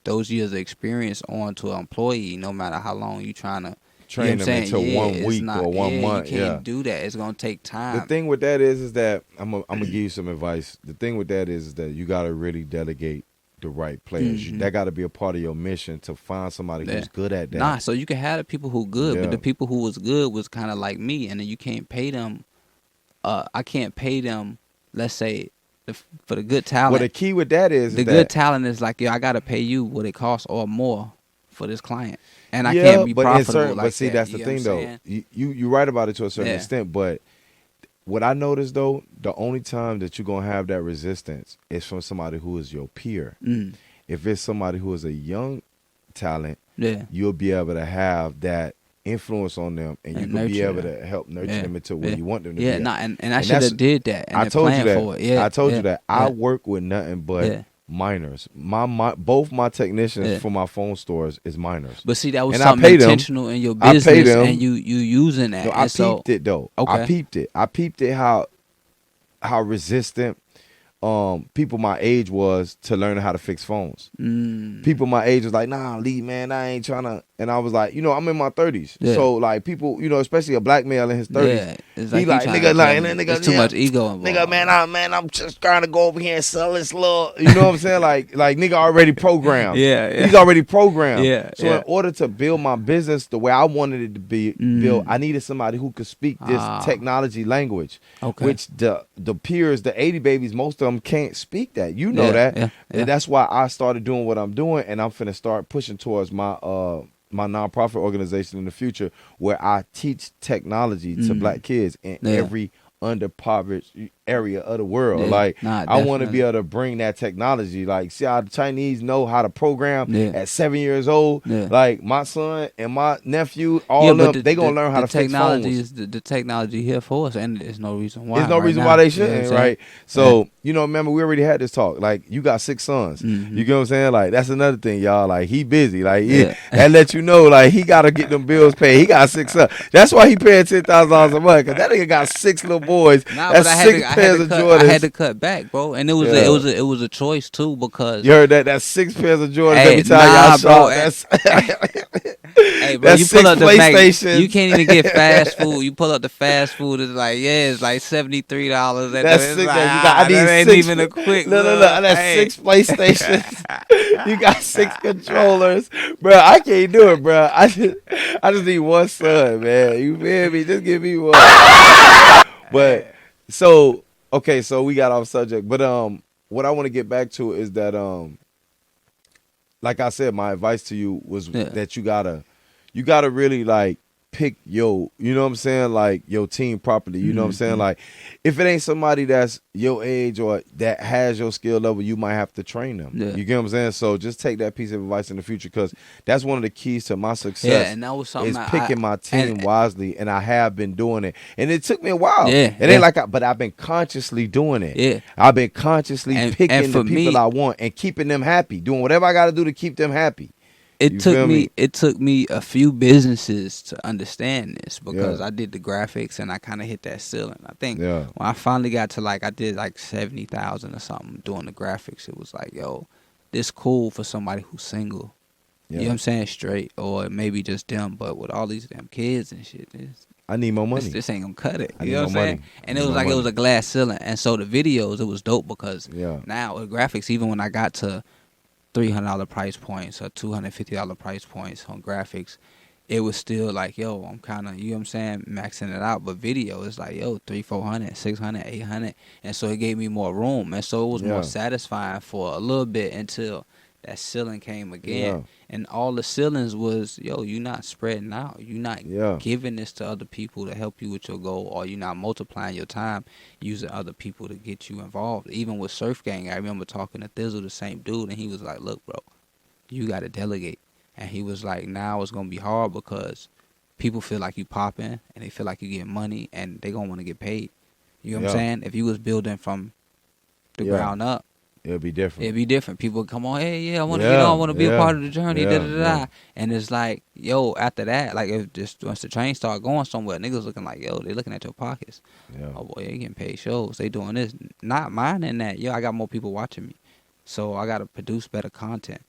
[SPEAKER 2] those years of experience on to an employee, no matter how long you trying to
[SPEAKER 1] train them into 1 week or 1 month.
[SPEAKER 2] You can't do that. It's gonna take time.
[SPEAKER 1] The thing with that is that I'm gonna give you some advice. The thing with that is that you gotta really delegate the right players.
[SPEAKER 2] Mm-hmm.
[SPEAKER 1] That got to be a part of your mission to find somebody who's good at that.
[SPEAKER 2] Nah, so you can have the people who good, but the people who was good was kind of like me, and then you can't pay them. I can't pay them. Let's say for the good talent.
[SPEAKER 1] Well, the key with that is
[SPEAKER 2] the
[SPEAKER 1] that
[SPEAKER 2] good talent is like, yo, I gotta pay you what it costs or more for this client, and I can't be profitable.
[SPEAKER 1] But see, that's the thing though. You right about it to a certain extent, but what I noticed though, the only time that you're gonna have that resistance is from somebody who is your peer. If it's somebody who is a young talent, you'll be able to have that influence on them, and you can be able to help nurture them into where you want them to be.
[SPEAKER 2] And I should have did that. And
[SPEAKER 1] I told you that.
[SPEAKER 2] For it.
[SPEAKER 1] I told you that. I work with nothing but minors. Both my technicians for my phone stores is minors.
[SPEAKER 2] But see, that was something intentional in your business, and you using that.
[SPEAKER 1] No, I peeped it though. Okay. I peeped it how resistant people my age was to learning how to fix phones. People my age was like, nah, Lee, man, I ain't trying to. And I was like, I'm in my 30s. So, like, people, especially a black male in his 30s. He like, nigga,
[SPEAKER 2] it's too much ego involved.
[SPEAKER 1] Nigga, I'm just trying to go over here and sell this little, you know what I'm saying? Like nigga already programmed. He's already programmed. So in order to build my business the way I wanted it to be built, I needed somebody who could speak this technology language, which the peers, the 80 babies, most of them can't speak that. You know that. And that's why I started doing what I'm doing, and I'm finna start pushing towards my my nonprofit organization in the future, where I teach technology to black kids in every underprivileged area of the world. I want to be able to bring that technology. Like, see how the Chinese know how to program at 7 years old. Like, my son and my nephew, all of them, they gonna learn how to fix phones.
[SPEAKER 2] The technology here for us, and there's no reason why.
[SPEAKER 1] There's no reason why they shouldn't, right? So, remember, we already had this talk. Like, you got 6 sons. You get what I'm saying? Like, that's another thing, y'all. Like, he busy. Like, that let you know, like, he got to get them bills paid. He got 6 sons. That's why he paying $10,000 a month, because that nigga got 6 little boys. That's 6 pairs of Jordans.
[SPEAKER 2] I had to cut back, bro, and it was a choice too, because
[SPEAKER 1] you heard that. That's 6 pairs of Jordans every time y'all shop. That's
[SPEAKER 2] hey, bro,
[SPEAKER 1] that's
[SPEAKER 2] you pull up the
[SPEAKER 1] PlayStation.
[SPEAKER 2] You can't even get fast food. You pull up the fast food, it's like it's like $73.
[SPEAKER 1] That's 6.
[SPEAKER 2] Like,
[SPEAKER 1] I need
[SPEAKER 2] that
[SPEAKER 1] 6.
[SPEAKER 2] Ain't even a quick.
[SPEAKER 1] No. That's 6 PlayStations. You got 6 controllers, bro. I can't do it, bro. I just need one son, man. You feel me? Just give me one. But so we got off subject. But what I want to get back to is that like I said, my advice to you was that you gotta really like pick you know what I'm saying, like your team properly. You know what I'm saying? Like, if it ain't somebody that's your age or that has your skill level, you might have to train them. You get what I'm saying? So just take that piece of advice in the future, because that's one of the keys to my success.
[SPEAKER 2] And that was something
[SPEAKER 1] is picking my team wisely, and I have been doing it. And it took me a while. It ain't but I've been consciously doing it. I've been consciously picking the people I want and keeping them happy, doing whatever I got to do to keep them happy.
[SPEAKER 2] It took me a few businesses to understand this, because I did the graphics and I kind of hit that ceiling. I think when I finally got to I did like 70,000 or something doing the graphics, it was like, yo, this cool for somebody who's single. You know what I'm saying? Straight, or maybe just them, but with all these damn kids and shit,
[SPEAKER 1] I need more money.
[SPEAKER 2] This ain't gonna cut it. You know what I'm saying? And it was like it was a glass ceiling. And so the videos, it was dope, because now with graphics, even when I got to $300 price points or $250 price points on graphics, it was still like, yo, I'm kind of, you know what I'm saying, maxing it out. But video is like, yo, $300, $400, $600, $800. And so it gave me more room. And so it was more satisfying for a little bit until that ceiling came again. And all the ceilings was, yo, you're not spreading out. You're not giving this to other people to help you with your goal, or you're not multiplying your time using other people to get you involved. Even with Surf Gvng, I remember talking to Thizzle, the same dude, and he was like, look, bro, you got to delegate. And he was like, now it's going to be hard, because people feel like you popping, and they feel like you getting money, and they going to want to get paid. You know what I'm saying? If you was building from the ground up,
[SPEAKER 1] it'll be different. People come on, hey, I want to get on, I want to be a part of the journey, And it's like, yo, after that, like, if just once the train start going somewhere, niggas looking like, yo, they looking at your pockets. Oh boy, they getting paid shows, they doing this. Not minding that, yo, I got more people watching me, so I got to produce better content.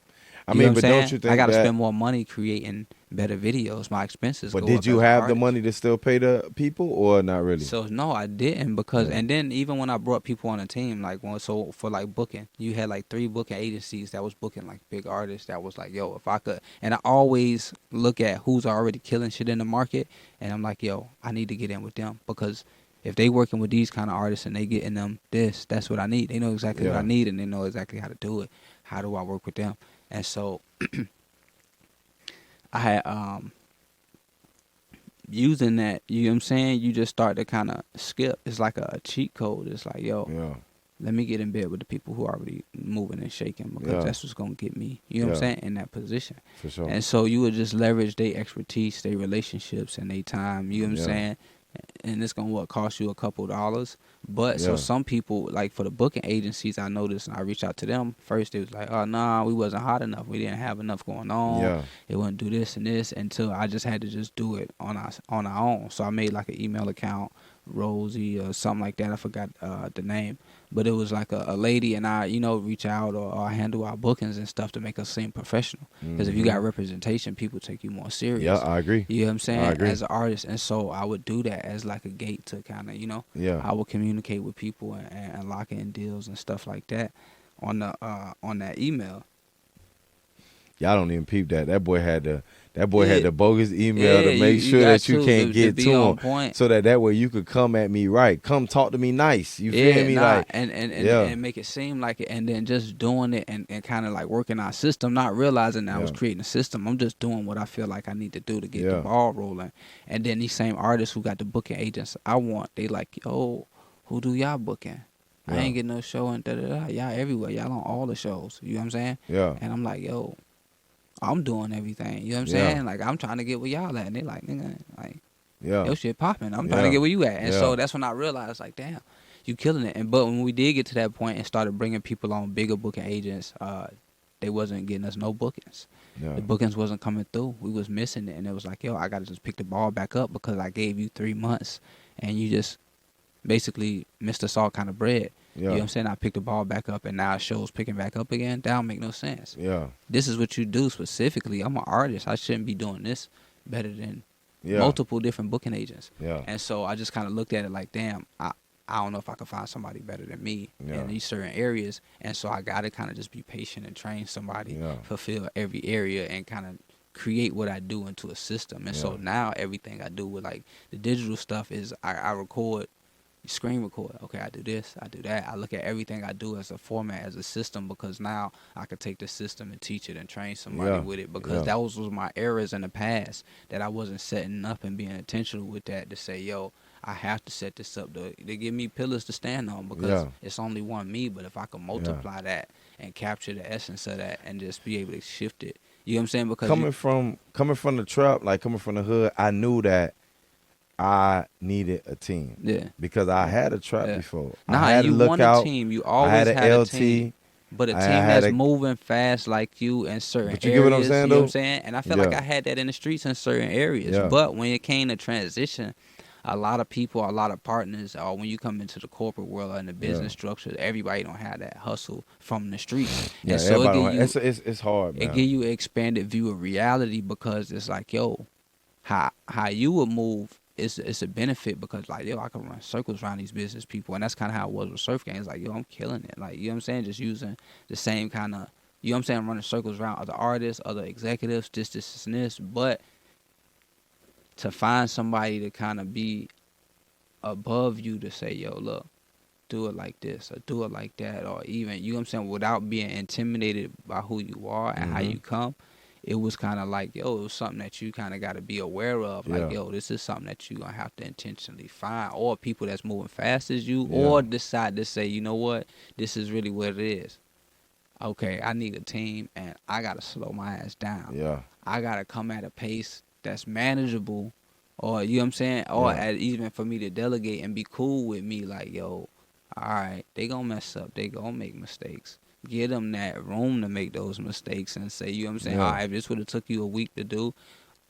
[SPEAKER 1] I mean, but don't you think I got to spend more money creating
[SPEAKER 2] better videos, my expenses
[SPEAKER 1] But
[SPEAKER 2] go
[SPEAKER 1] did
[SPEAKER 2] up
[SPEAKER 1] you
[SPEAKER 2] as an
[SPEAKER 1] have the
[SPEAKER 2] artist.
[SPEAKER 1] money to still pay the people or not really?
[SPEAKER 2] So no, I didn't because,
[SPEAKER 1] Yeah.
[SPEAKER 2] and then even when I brought people on the team, like so for like booking, you had like 3 booking agencies that was booking like big artists that was like, yo, if I could, and I always look at who's already killing shit in the market, and I'm like, yo, I need to get in with them because if they working with these kind of artists and they getting them this, that's what I need. They know exactly what I
[SPEAKER 1] Yeah.
[SPEAKER 2] need and they know exactly how to do it. How do I work with them? And so I had using that, you know what I'm saying? You just start to kind of skip. It's like a cheat code. It's like, yo,
[SPEAKER 1] Yeah.
[SPEAKER 2] let me get in bed with the people who are already moving and shaking because
[SPEAKER 1] Yeah.
[SPEAKER 2] that's what's going to get me, you know what I'm
[SPEAKER 1] Yeah.
[SPEAKER 2] saying, in that position.
[SPEAKER 1] For sure.
[SPEAKER 2] And so you would just leverage their expertise, their relationships, and their time, you know what I'm
[SPEAKER 1] Yeah.
[SPEAKER 2] saying? And it's going to cost you a couple dollars. But so
[SPEAKER 1] Yeah.
[SPEAKER 2] some people, like for the booking agencies, I noticed, and I reached out to them. First, they was like, oh, nah, we wasn't hot enough. We didn't have enough going on.
[SPEAKER 1] Yeah.
[SPEAKER 2] It wouldn't do this and this until I just had to just do it on our own. So I made like an email account, Rosie or something like that. I forgot the name. But it was like a lady and I, you know, reach out or handle our bookings and stuff to make us seem professional. Because if you got representation, people take you more serious.
[SPEAKER 1] Yeah, I agree.
[SPEAKER 2] You know what I'm saying?
[SPEAKER 1] I agree.
[SPEAKER 2] As an artist. And so I would do that as like a gate to kind of, you know,
[SPEAKER 1] Yeah.
[SPEAKER 2] I would communicate with people and lock in deals and stuff like that on the on that email.
[SPEAKER 1] Y'all don't even peep that. That boy had
[SPEAKER 2] Yeah.
[SPEAKER 1] the bogus email
[SPEAKER 2] Yeah,
[SPEAKER 1] to make
[SPEAKER 2] you
[SPEAKER 1] sure
[SPEAKER 2] got
[SPEAKER 1] that you can't
[SPEAKER 2] to
[SPEAKER 1] get
[SPEAKER 2] be
[SPEAKER 1] to
[SPEAKER 2] on
[SPEAKER 1] him,
[SPEAKER 2] point.
[SPEAKER 1] so that way you could come at me right. Come talk to me nice. You feel me?
[SPEAKER 2] Nah,
[SPEAKER 1] Like,
[SPEAKER 2] and make it seem like it, and then just doing it and kind of like working our system, not realizing that I was
[SPEAKER 1] Yeah.
[SPEAKER 2] creating a system. I'm just doing what I feel like I need to do to get the
[SPEAKER 1] Yeah.
[SPEAKER 2] ball rolling. And then these same artists who got the booking agents I want, they like, yo, who do y'all booking? I
[SPEAKER 1] Yeah.
[SPEAKER 2] ain't getting no show and da-da-da. Y'all everywhere. Y'all on all the shows. You know what I'm saying?
[SPEAKER 1] yeah,
[SPEAKER 2] And I'm like, yo, I'm doing everything. You know what I'm
[SPEAKER 1] Yeah.
[SPEAKER 2] saying? Like, I'm trying to get where y'all at. And they like, nigga, like,
[SPEAKER 1] yeah,
[SPEAKER 2] your shit popping. I'm
[SPEAKER 1] Yeah.
[SPEAKER 2] trying to get where you at. And
[SPEAKER 1] Yeah.
[SPEAKER 2] so that's when I realized, like, damn, you killing it. And but when we did get to that point and started bringing people on, bigger booking agents, they wasn't getting us no bookings.
[SPEAKER 1] yeah,
[SPEAKER 2] The bookings wasn't coming through. We was missing it. And it was like, yo, I got to just pick the ball back up because I gave you 3 months and you just basically missed us all kind of bread. You know what
[SPEAKER 1] yeah,
[SPEAKER 2] I'm saying? I picked the ball back up and now show's picking back up again. That don't make no sense.
[SPEAKER 1] yeah,
[SPEAKER 2] This is what you do specifically. I'm an artist. I shouldn't be doing this better than
[SPEAKER 1] yeah,
[SPEAKER 2] multiple different booking agents.
[SPEAKER 1] yeah,
[SPEAKER 2] And so I just kind of looked at it like, damn, I don't know if I could find somebody better than me
[SPEAKER 1] Yeah.
[SPEAKER 2] in these certain areas. And so I got to kind of just be patient and train somebody,
[SPEAKER 1] Yeah.
[SPEAKER 2] fulfill every area and kind of create what I do into a system. And so
[SPEAKER 1] Yeah.
[SPEAKER 2] now everything I do with like the digital stuff is I record, screen record. Okay, I do this, I do that. I look at everything I do as a format, as a system, because now I could take the system and teach it and train somebody
[SPEAKER 1] Yeah.
[SPEAKER 2] with it, because
[SPEAKER 1] Yeah.
[SPEAKER 2] that was my errors in the past that I wasn't setting up and being intentional with that to say, yo, I have to set this up to give me pillars to stand on, because
[SPEAKER 1] Yeah.
[SPEAKER 2] it's only one me. But if I can multiply that and capture the essence of that and just be able to shift it, you know what I'm saying? Because
[SPEAKER 1] coming from the trap, like coming from the hood, I knew that I needed a team
[SPEAKER 2] yeah.
[SPEAKER 1] because I had a trap
[SPEAKER 2] Yeah.
[SPEAKER 1] before.
[SPEAKER 2] Nah,
[SPEAKER 1] I had
[SPEAKER 2] you
[SPEAKER 1] to look
[SPEAKER 2] want
[SPEAKER 1] out.
[SPEAKER 2] a team. You
[SPEAKER 1] I
[SPEAKER 2] always
[SPEAKER 1] had an
[SPEAKER 2] had a
[SPEAKER 1] LT.
[SPEAKER 2] team. But a
[SPEAKER 1] I
[SPEAKER 2] team
[SPEAKER 1] had
[SPEAKER 2] that's
[SPEAKER 1] a-
[SPEAKER 2] moving fast like you in certain
[SPEAKER 1] But you
[SPEAKER 2] areas,
[SPEAKER 1] get what I'm saying,
[SPEAKER 2] you know what
[SPEAKER 1] though?
[SPEAKER 2] I'm saying? And I feel like
[SPEAKER 1] Yeah.
[SPEAKER 2] I had that in the streets in certain areas.
[SPEAKER 1] Yeah.
[SPEAKER 2] But when it came to transition, a lot of people, a lot of partners, or when you come into the corporate world or in the business structure, everybody don't have that hustle from the streets.
[SPEAKER 1] Yeah,
[SPEAKER 2] and so
[SPEAKER 1] everybody
[SPEAKER 2] it
[SPEAKER 1] don't
[SPEAKER 2] give you,
[SPEAKER 1] it's hard, man.
[SPEAKER 2] it give you an expanded view of reality, because it's like, yo, how you would move it's a benefit, because like, yo, I can run circles around these business people. And that's kind of how it was with Surf Gvng. It's like, yo, I'm killing it. Like, you know what I'm saying? Just using the same kind of, you know what I'm saying, running circles around other artists, other executives, this and this. But to find somebody to kind of be above you to say, yo, look, do it like this or do it like that, or even, you know what I'm saying, without being intimidated by who you are and how
[SPEAKER 1] Mhm.
[SPEAKER 2] you come, it was kind of like, yo, it was something that you kind of got to be aware of. Like,
[SPEAKER 1] Yeah.
[SPEAKER 2] yo, this is something that you're going to have to intentionally find, or people that's moving fast as you,
[SPEAKER 1] Yeah.
[SPEAKER 2] or decide to say, you know what, this is really what it is. Okay, I need a team, and I got to slow my ass down.
[SPEAKER 1] Yeah.
[SPEAKER 2] I got to come at a pace that's manageable, or, you know what I'm saying, or
[SPEAKER 1] Yeah.
[SPEAKER 2] even for me to delegate and be cool with me, like, yo, all right, they going to mess up, they going to make mistakes. Give them that room to make those mistakes and say, you know what I'm saying,
[SPEAKER 1] Yeah.
[SPEAKER 2] all right, if this would have took you a week to do,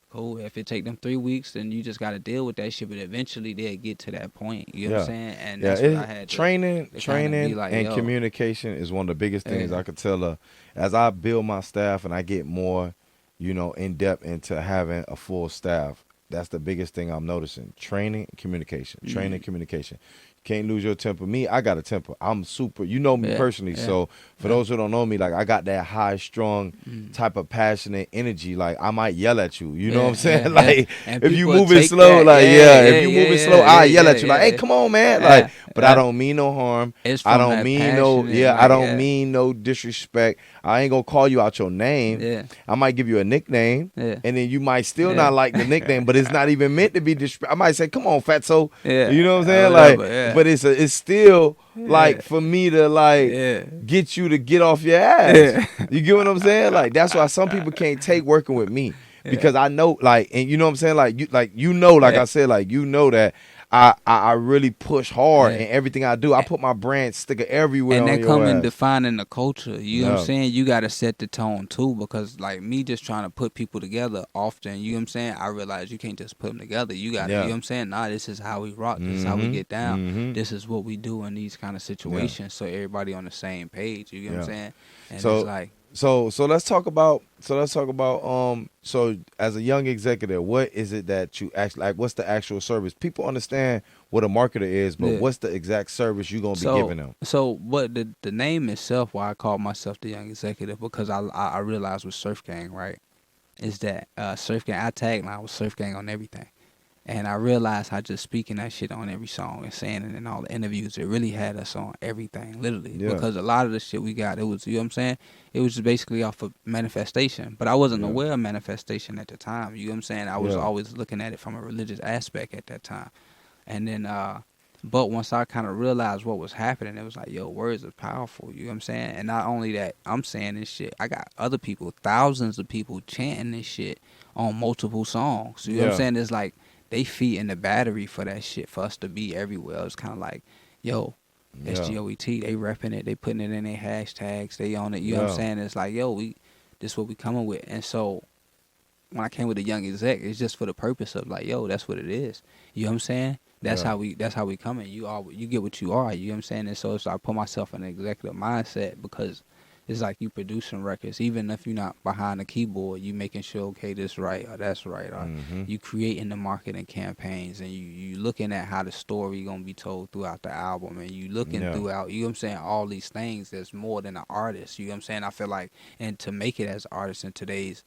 [SPEAKER 2] cool. If it take them 3 weeks, then you just got to deal with that shit, but eventually they'll get to that point, you know what I'm saying, and
[SPEAKER 1] Yeah,
[SPEAKER 2] that's what I had to
[SPEAKER 1] training
[SPEAKER 2] kinda be like,
[SPEAKER 1] and
[SPEAKER 2] yo.
[SPEAKER 1] communication is one of the biggest things
[SPEAKER 2] Yeah.
[SPEAKER 1] I could tell her. As I build my staff and I get more in depth into having a full staff. That's the biggest thing I'm noticing. Training and communication. Training and communication. Can't lose your temper. Me, I got a temper. I'm super. You know me personally. So for those who don't know me, like I got that high, strong type of passionate energy. Like I might yell at you. You know what I'm saying? Like if you moving slow, if you moving slow, I yell at you. Like, hey, come on, man. Like, but I don't mean no harm. I don't mean no. I don't mean no disrespect. I ain't gonna call you out your name. I might give you a nickname, and then you might still not like the nickname, but it's not even meant to be disrespect. I might say, "Come on, fatso." You know what I'm saying? Like, but it's still like for me to get you to get off your ass. You get what I'm saying? Like that's why some people can't take working with me because I know and you know what I'm saying? Like I said, like that. I really push hard in everything I do. I put my brand sticker everywhere.
[SPEAKER 2] And
[SPEAKER 1] that
[SPEAKER 2] come in defining the culture. You know what I'm saying? You got to set the tone too, because like me just trying to put people together often, you know what I'm saying? I realize you can't just put them together. You got to, you know what I'm saying? Nah, this is how we rock. This is how we get down. This is what we do in these kind of situations. So everybody on the same page. You know what I'm saying? And
[SPEAKER 1] so,
[SPEAKER 2] it's like.
[SPEAKER 1] So let's talk about so as a young executive, what is it that you actually like? What's the actual service? People understand what a marketer is, but what's the exact service you're gonna be giving them?
[SPEAKER 2] So what the name itself, why I call myself the young executive, because I realized with Surf Gvng, right, is that Surf Gvng, I tagline with Surf Gvng on everything. And I realized how just speaking that shit on every song and saying it in all the interviews, it really had us on everything, literally. Because a lot of the shit we got, it was, you know what I'm saying? It was just basically off of manifestation. But I wasn't aware of manifestation at the time, you know what I'm saying? I was always looking at it from a religious aspect at that time. And then, but once I kind of realized what was happening, it was like, yo, words are powerful, you know what I'm saying? And not only that, I'm saying this shit, I got other people, thousands of people chanting this shit on multiple songs. You know what I'm saying? It's like, they feeding the battery for that shit for us to be everywhere. It's kind of like, yo, SGOET, they repping it, they putting it in their hashtags, they on it, you know what I'm saying? It's like, yo, this what we coming with. And so when I came with the young exec, it's just for the purpose of like, yo, that's what it is. You know what I'm saying? That's how we coming. You get what you are, you know what I'm saying? And so it's like I put myself in an executive mindset because it's like you producing records, even if you're not behind the keyboard, you making sure, okay, this right or that's right, or you creating the marketing campaigns, and you looking at how the story gonna be told throughout the album, and you looking throughout, you know what I'm saying, all these things. There's more than an artist, you know what I'm saying? I feel like, and to make it as an artist in today's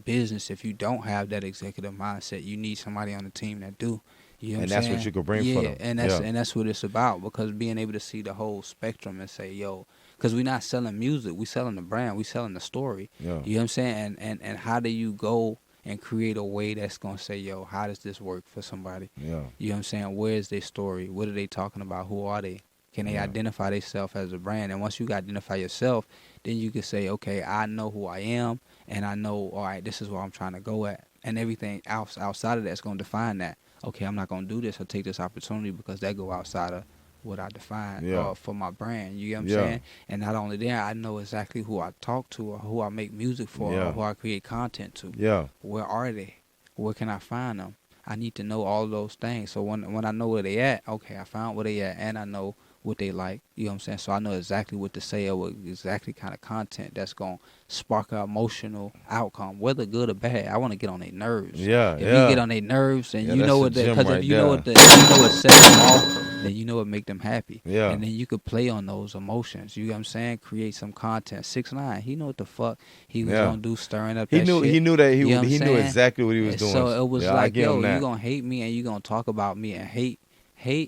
[SPEAKER 2] business, if you don't have that executive mindset, you need somebody on the team that do. You know what I'm saying?
[SPEAKER 1] That's what you could bring for them.
[SPEAKER 2] And that's what it's about, because being able to see the whole spectrum and say, yo, because we're not selling music, we selling the brand, we selling the story. You know what I'm saying? And how do you go and create a way that's going to say, yo, how does this work for somebody? You know what I'm saying? Where is their story? What are they talking about? Who are they? Can they identify themselves as a brand? And once you identify yourself, then you can say, okay, I know who I am, and I know, all right, this is where I'm trying to go at. And everything outside of that's going to define that. Okay, I'm not going to do this or take this opportunity because that go outside of what I define for my brand. You get what I'm saying? And not only that, I know exactly who I talk to or who I make music for or who I create content to. Where are they? Where can I find them? I need to know all those things. So when I know where they at, okay, I found where they at, and I know what they like. You know what I'm saying? So I know exactly what to say or what exactly kind of content that's going to spark an emotional outcome, whether good or bad. I want to get on their nerves. If you get on their nerves, and you know what, because if you know what sets them off, then you know what make them happy. And then you could play on those emotions. You know what I'm saying? Create some content. 6ix9ine, he knew what the fuck he was gonna do, stirring up that shit.
[SPEAKER 1] He knew that he knew exactly what he was doing.
[SPEAKER 2] So it was like, yo, you gonna hate me and you gonna talk about me, and hate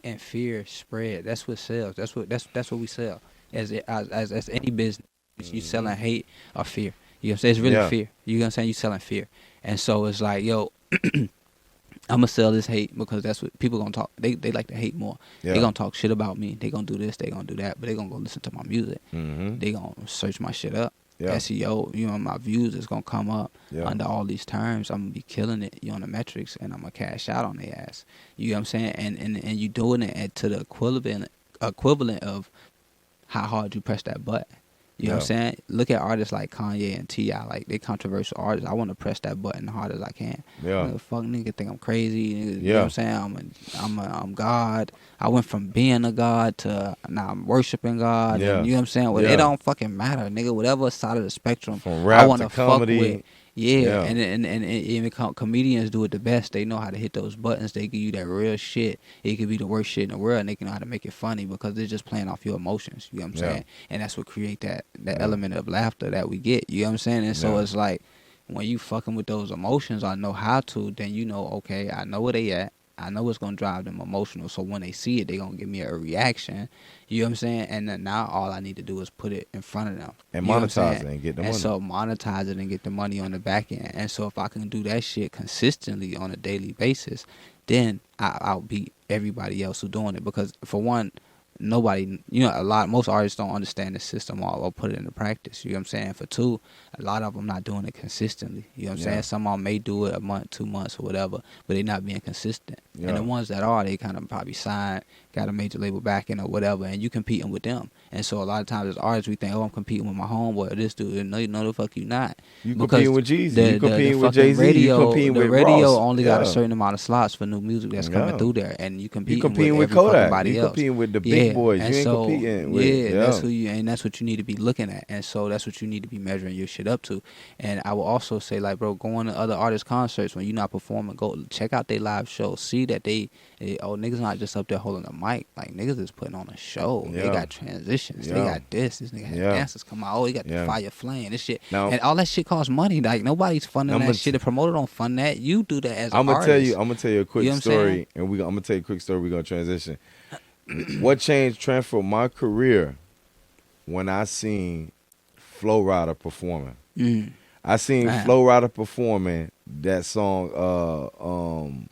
[SPEAKER 2] and fear spread. That's what sells. That's what we sell as any business. You selling hate or fear. You know what I'm saying? It's really fear. You know what I'm saying? You selling fear. And so it's like, yo, I'm gonna sell this hate because that's what people gonna talk. They like to hate more. They gonna talk shit about me. They gonna do this. They gonna do that. But they gonna go listen to my music. They gonna search my shit up. SEO, you know, my views is gonna come up under all these terms. I'm gonna be killing it, you know, on the metrics, and I'm gonna cash out on their ass. You know what I'm saying? And you doing it to the equivalent of how hard you press that button. You know what I'm saying? Look at artists like Kanye and T.I. Like, they controversial artists. I want to press that button as hard as I can. Fuck nigga think I'm crazy. You know what I'm saying? I'm God. I went from being a God to now I'm worshiping God. And, you know what I'm saying? Well, it don't fucking matter, nigga. Whatever side of the spectrum
[SPEAKER 1] from rap
[SPEAKER 2] I want
[SPEAKER 1] to
[SPEAKER 2] fuck
[SPEAKER 1] comedy.
[SPEAKER 2] with. Yeah, and even comedians do it the best. They know how to hit those buttons. They give you that real shit. It could be the worst shit in the world, and they can know how to make it funny because they're just playing off your emotions. You know what I'm saying? And that's what create that element of laughter that we get. You know what I'm saying? And so it's like when you fucking with those emotions, I know how to. Then you know, okay, I know where they at. I know it's gonna drive them emotional. So when they see it, they gonna give me a reaction. You know what I'm saying? And then now all I need to do is put it in front of them
[SPEAKER 1] and monetize it and get the money.
[SPEAKER 2] And so monetize it and get the money on the back end. And so if I can do that shit consistently on a daily basis, then I'll beat everybody else who's doing it. Because for one, nobody, most artists don't understand the system or put it into practice. You know what I'm saying? For two, a lot of them not doing it consistently. You know what I'm saying? Some of them may do it a month, 2 months, or whatever, but they not being consistent. And the ones that are, they kind of probably signed, got a major label backing or whatever, and you competing with them. And so a lot of times as artists, we think, oh, I'm competing with my homeboy or this dude. No, the fuck you not.
[SPEAKER 1] You competing with Jeezy. You competing with Jay-Z. You competing with Ross.
[SPEAKER 2] The radio only got a certain amount of slots for new music that's coming through there, and you competing with
[SPEAKER 1] Kodak.
[SPEAKER 2] Everybody else.
[SPEAKER 1] Competing with the big boys. You ain't competing with
[SPEAKER 2] that's who you, and that's what you need to be looking at. And so that's what you need to be measuring your shit up to. And I will also say, like, bro, going to other artists' concerts when you're not performing, go check out their live shows. See that they niggas not just up there holding a mic. Like, niggas is putting on a show. They got transitions. They got this. This nigga had dancers come out. Oh, he got the fire flame. This shit. Now, and all that shit costs money. Like, nobody's funding that shit. The promoter don't fund that. You do that as an artist.
[SPEAKER 1] I'm gonna tell you a quick story, and I'm gonna tell you a quick story. We're gonna transition. What changed, transformed my career when I seen Flo Rida performing. I seen Flo Rida performing that song,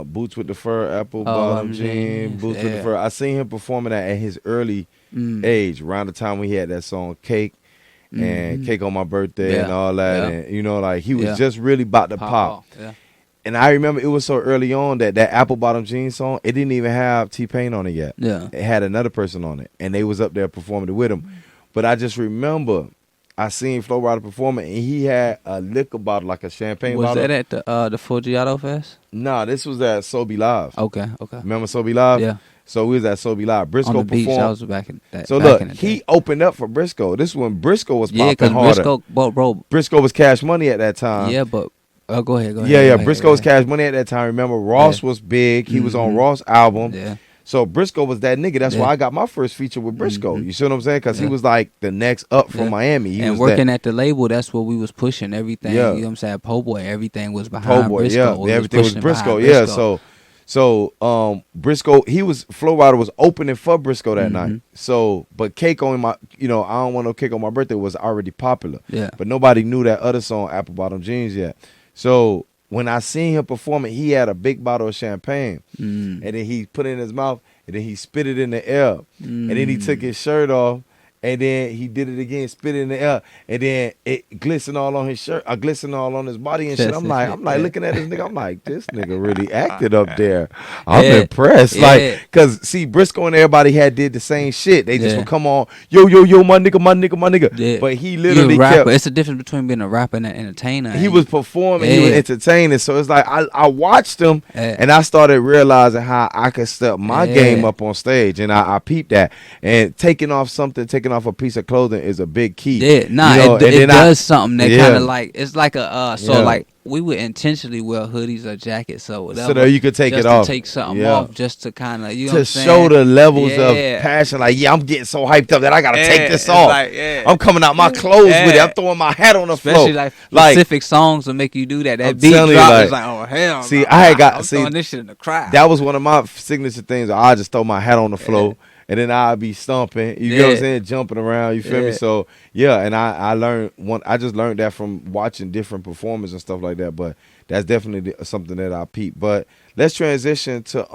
[SPEAKER 1] Boots with the Fur, Apple Bottom Jean, Boots with the Fur. I seen him performing that at his early age, around the time we had that song Cake and Cake on My Birthday and all that. And like he was just really about to pop. And I remember it was so early on that Apple Bottom Jeans song, it didn't even have T-Pain on it yet. It had another person on it, and they was up there performing it with him. But I just remember I seen Flo Rida performing, and he had a liquor bottle, like a champagne bottle.
[SPEAKER 2] Was that at the Forgiato Fest?
[SPEAKER 1] Nah, this was at So Be Live.
[SPEAKER 2] Okay.
[SPEAKER 1] Remember So Be Live?
[SPEAKER 2] Yeah.
[SPEAKER 1] So we was at So Be Live. Briscoe
[SPEAKER 2] on the beach,
[SPEAKER 1] performed.
[SPEAKER 2] I was back in that.
[SPEAKER 1] So look, he opened up for Briscoe. This is when Briscoe was popping harder.
[SPEAKER 2] Yeah, because Briscoe, bro.
[SPEAKER 1] Briscoe was Cash Money at that time.
[SPEAKER 2] Yeah, but go ahead.
[SPEAKER 1] Yeah. Briscoe was Cash Money at that time. Remember, Ross was big. He was on Ross' album.
[SPEAKER 2] Yeah.
[SPEAKER 1] So Briscoe was that nigga. That's why I got my first feature with Briscoe. You see what I'm saying? Because he was like the next up from Miami. He was
[SPEAKER 2] working at the label, that's what we was pushing. Everything, you know what I'm saying? Po' Boy, everything was behind Briscoe.
[SPEAKER 1] Everything was Briscoe. Yeah, so Briscoe, Flo Rida was opening for Briscoe that night. So, but Cake on my, I don't want no Cake on My Birthday was already popular.
[SPEAKER 2] Yeah.
[SPEAKER 1] But nobody knew that other song, Apple Bottom Jeans, yet. So when I seen him performing, he had a big bottle of champagne, and then he put it in his mouth, and then he spit it in the air, and then he took his shirt off, and then he did it again, spit it in the air, and then it glistened all on his shirt, glistened all on his body and shit. I'm like looking at this nigga, I'm like, this nigga really acted up there. I'm impressed, like, cause see, Briscoe and everybody did the same shit. They just would come on, yo, my nigga. Yeah. But he literally kept.
[SPEAKER 2] It's the difference between being a rapper and an entertainer.
[SPEAKER 1] He was performing, he was entertaining. So it's like I watched him, and I started realizing how I could step my game up on stage, and I peeped that, and taking off a piece of clothing is a big key.
[SPEAKER 2] It does something that kind of like, it's like like we would intentionally wear hoodies or jackets or whatever.
[SPEAKER 1] So that you could take it off.
[SPEAKER 2] Take something off just to kind of,
[SPEAKER 1] to show the levels of passion. Like, I'm getting so hyped up that I got to take this off.
[SPEAKER 2] Like,
[SPEAKER 1] I'm coming out my clothes with it. I'm throwing my hat on the floor.
[SPEAKER 2] Especially like specific songs will make you do that. That beat drop is like, oh, hell
[SPEAKER 1] see,
[SPEAKER 2] no. I'm throwing this shit in the crowd.
[SPEAKER 1] That was one of my signature things. I just throw my hat on the floor. And then I'll be stomping, you know what I'm saying, jumping around, you feel me? So, and I just learned that from watching different performers and stuff like that, but that's definitely something that I peep. But let's transition to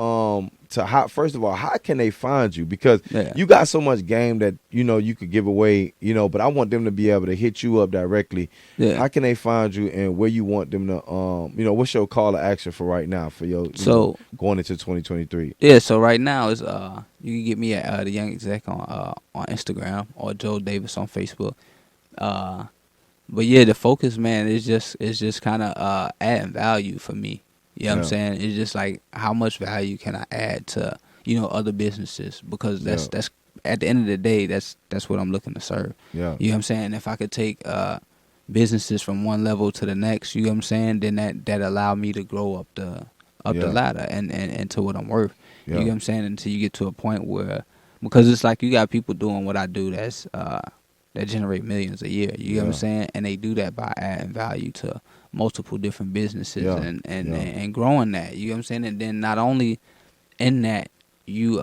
[SPEAKER 1] how, first of all, how can they find you? Because you got so much game that, you could give away, but I want them to be able to hit you up directly. Yeah. How can they find you, and where you want them to, what's your call to action for right now for your, going into 2023?
[SPEAKER 2] Yeah, so right now is, you can get me at The Young Exec on Instagram, or Joe Davis on Facebook. But yeah, the focus, man, is just kind of adding value for me. You know what I'm saying? It's just like, how much value can I add to, other businesses? Because that's at the end of the day, that's what I'm looking to serve.
[SPEAKER 1] Yeah.
[SPEAKER 2] You know what I'm saying? If I could take businesses from one level to the next. You know what I'm saying? Then that allowed me to grow up the
[SPEAKER 1] Yeah.
[SPEAKER 2] ladder and to what I'm worth. You know
[SPEAKER 1] Yeah.
[SPEAKER 2] what I'm saying? Until you get to a point where, because it's like you got people doing what I do that generate millions a year. You know what I'm
[SPEAKER 1] Yeah.
[SPEAKER 2] saying? And they do that by adding value to multiple different businesses
[SPEAKER 1] Yeah.
[SPEAKER 2] and growing that. You know what I'm saying? And then not only in that, you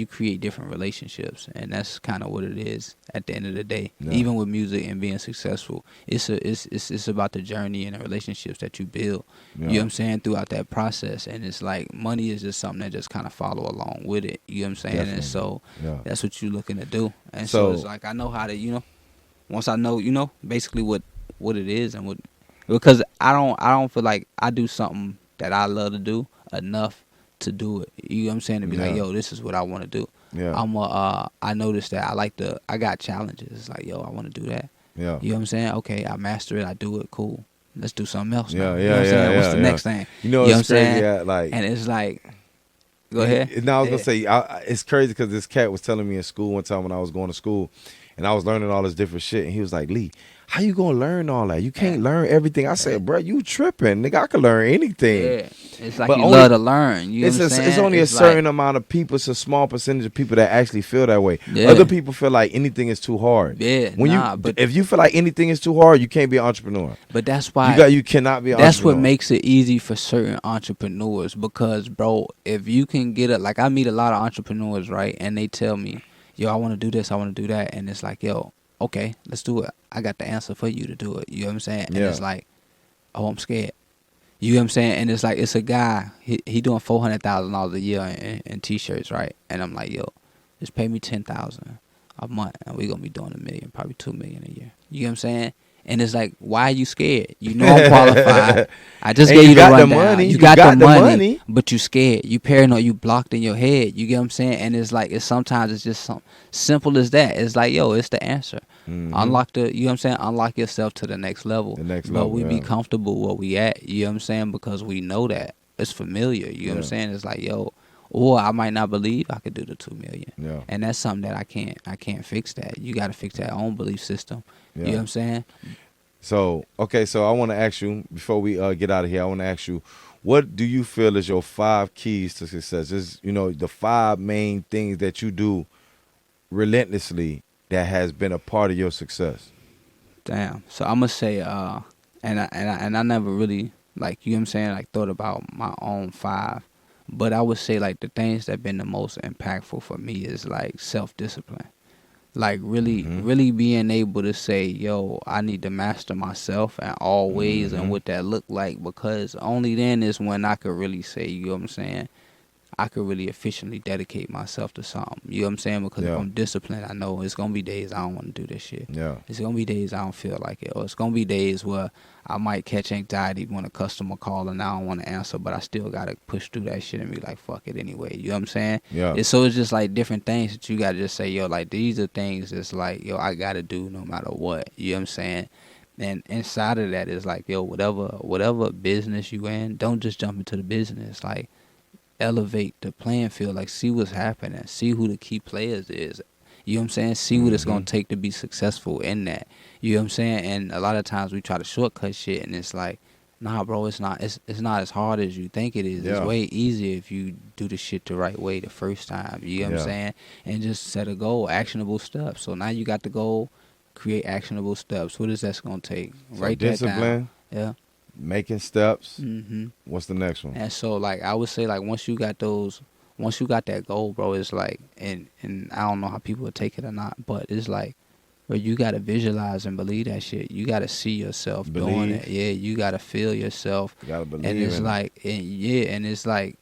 [SPEAKER 2] create different relationships, and that's kind of what it is at the end of the day.
[SPEAKER 1] Yeah.
[SPEAKER 2] Even with music and being successful, it's about the journey and the relationships that you build.
[SPEAKER 1] Yeah.
[SPEAKER 2] You know what I'm saying, throughout that process. And it's like money is just something that just kind of follow along with it. You know what I'm saying?
[SPEAKER 1] Definitely.
[SPEAKER 2] And so
[SPEAKER 1] Yeah.
[SPEAKER 2] that's what you're looking to do. And
[SPEAKER 1] So-
[SPEAKER 2] so it's like I know how to, once I know, basically what it is and what, because I don't feel like I do something that I love to do enough to do it. You know what I'm saying? To be like,
[SPEAKER 1] Yeah.
[SPEAKER 2] yo, this is what I want to do.
[SPEAKER 1] Yeah.
[SPEAKER 2] I noticed that I got challenges. It's like, yo, I want to do that.
[SPEAKER 1] Yeah.
[SPEAKER 2] You know what I'm saying? Okay, I master it, I do it, cool. Let's do something else now.
[SPEAKER 1] Yeah,
[SPEAKER 2] You know what I'm
[SPEAKER 1] yeah,
[SPEAKER 2] saying?
[SPEAKER 1] yeah,
[SPEAKER 2] What's the
[SPEAKER 1] yeah.
[SPEAKER 2] next thing?
[SPEAKER 1] You know,
[SPEAKER 2] You know
[SPEAKER 1] it's
[SPEAKER 2] what I'm
[SPEAKER 1] crazy.
[SPEAKER 2] saying?
[SPEAKER 1] Yeah, like,
[SPEAKER 2] And it's like, go ahead.
[SPEAKER 1] No, I was
[SPEAKER 2] Yeah.
[SPEAKER 1] gonna say it's crazy because this cat was telling me in school one time when I was going to school, and I was learning all this different shit, and he was like, "Lee, how you gonna learn all that? You can't learn everything." I said, "Bro, you tripping, nigga? I can learn anything."
[SPEAKER 2] Yeah. It's like
[SPEAKER 1] But
[SPEAKER 2] you
[SPEAKER 1] only-
[SPEAKER 2] love to learn. You know what I'm saying?
[SPEAKER 1] It's only
[SPEAKER 2] It's
[SPEAKER 1] a certain
[SPEAKER 2] like,
[SPEAKER 1] amount of people. It's a small percentage of people that actually feel that way.
[SPEAKER 2] Yeah.
[SPEAKER 1] Other people feel like anything is too hard.
[SPEAKER 2] Yeah,
[SPEAKER 1] When
[SPEAKER 2] but
[SPEAKER 1] if you feel like anything is too hard, you can't be an entrepreneur.
[SPEAKER 2] that's why
[SPEAKER 1] You cannot be an
[SPEAKER 2] that's what
[SPEAKER 1] entrepreneur.
[SPEAKER 2] makes it easy for certain entrepreneurs, because bro, if you can get it, like I meet a lot of entrepreneurs, right? And they tell me, yo, I want to do this, I want to do that. And it's like, yo, okay, let's do it. I got the answer for you to do it. You know what I'm saying? And
[SPEAKER 1] Yeah.
[SPEAKER 2] it's like, oh, I'm scared. You know what I'm saying? And it's like, it's a guy, he doing $400,000 a year in t-shirts, right? And I'm like, yo, just pay me $10,000 a month, and we're gonna be doing $1 million, probably $2 million a year. You know what I'm saying? And it's like, why are you scared? You know I'm qualified. I just
[SPEAKER 1] And
[SPEAKER 2] gave
[SPEAKER 1] you
[SPEAKER 2] you the
[SPEAKER 1] got the
[SPEAKER 2] rundown.
[SPEAKER 1] money.
[SPEAKER 2] You
[SPEAKER 1] You
[SPEAKER 2] got
[SPEAKER 1] got
[SPEAKER 2] the
[SPEAKER 1] the
[SPEAKER 2] money,
[SPEAKER 1] money.
[SPEAKER 2] but you scared. You paranoid. You blocked in your head. You get what I'm saying? And it's like, sometimes it's just something simple as that. It's like, yo, it's the answer.
[SPEAKER 1] Mhm.
[SPEAKER 2] Unlock you know what I'm saying? Unlock yourself to the next level.
[SPEAKER 1] The next
[SPEAKER 2] but
[SPEAKER 1] level,
[SPEAKER 2] we be
[SPEAKER 1] yeah.
[SPEAKER 2] comfortable where we at. You know what I'm saying? Because we know that it's familiar. You know what I'm
[SPEAKER 1] Yeah.
[SPEAKER 2] saying? It's like, yo, or I might not believe I could do the 2 million.
[SPEAKER 1] Yeah.
[SPEAKER 2] And that's something that I can't fix that. You got to fix that own belief system.
[SPEAKER 1] Yeah.
[SPEAKER 2] You know what I'm saying?
[SPEAKER 1] So, okay, so I want to ask you, before we get out of here, I want to ask you, what do you feel is your 5 keys to success? Is, the 5 main things that you do relentlessly that has been a part of your success?
[SPEAKER 2] Damn. So I'm gonna say, and I never really, like, you know what I'm saying, like, thought about my own 5, but I would say, like, the things that been the most impactful for me is like self-discipline. Like really being able to say, yo, I need to master myself in all ways and what that look like, because only then is when I could really say, you know what I'm saying, I could really efficiently dedicate myself to something. You know what I'm saying? Because
[SPEAKER 1] Yeah.
[SPEAKER 2] if I'm disciplined, I know it's going to be days I don't want to do this shit.
[SPEAKER 1] Yeah.
[SPEAKER 2] It's going to be days I don't feel like it. Or it's going to be days where I might catch anxiety when a customer call and I don't want to answer, but I still got to push through that shit and be like, fuck it anyway. You know what I'm saying?
[SPEAKER 1] Yeah.
[SPEAKER 2] So it's just like different things that you got to just say, yo, like, these are things that's like, yo, I got to do no matter what. You know what I'm saying? And inside of that is like, yo, whatever business you in, don't just jump into the business. Like, elevate the playing field, like, see what's happening, see who the key players is. You know what I'm saying? See what it's gonna take to be successful in that. You know what I'm saying? And a lot of times we try to shortcut shit, and it's like, nah, bro, it's not not as hard as you think it is.
[SPEAKER 1] Yeah.
[SPEAKER 2] It's way easier if you do the shit the right way the first time. You know what I'm
[SPEAKER 1] Yeah.
[SPEAKER 2] saying? And just set a goal, actionable steps. So now you got the goal, create actionable steps. What is that gonna take?
[SPEAKER 1] So
[SPEAKER 2] Write that down.
[SPEAKER 1] discipline,
[SPEAKER 2] Yeah.
[SPEAKER 1] making steps.
[SPEAKER 2] Mm-hmm.
[SPEAKER 1] What's the next one?
[SPEAKER 2] And so, like, I would say, like, once you got that goal, bro, it's like, and I don't know how people would take it or not, but it's like, bro, you got to visualize and believe that shit. You got to see yourself doing
[SPEAKER 1] Believe.
[SPEAKER 2] it. Yeah, you got to feel yourself.
[SPEAKER 1] You gotta believe
[SPEAKER 2] And it's
[SPEAKER 1] in it.
[SPEAKER 2] like, and it's like,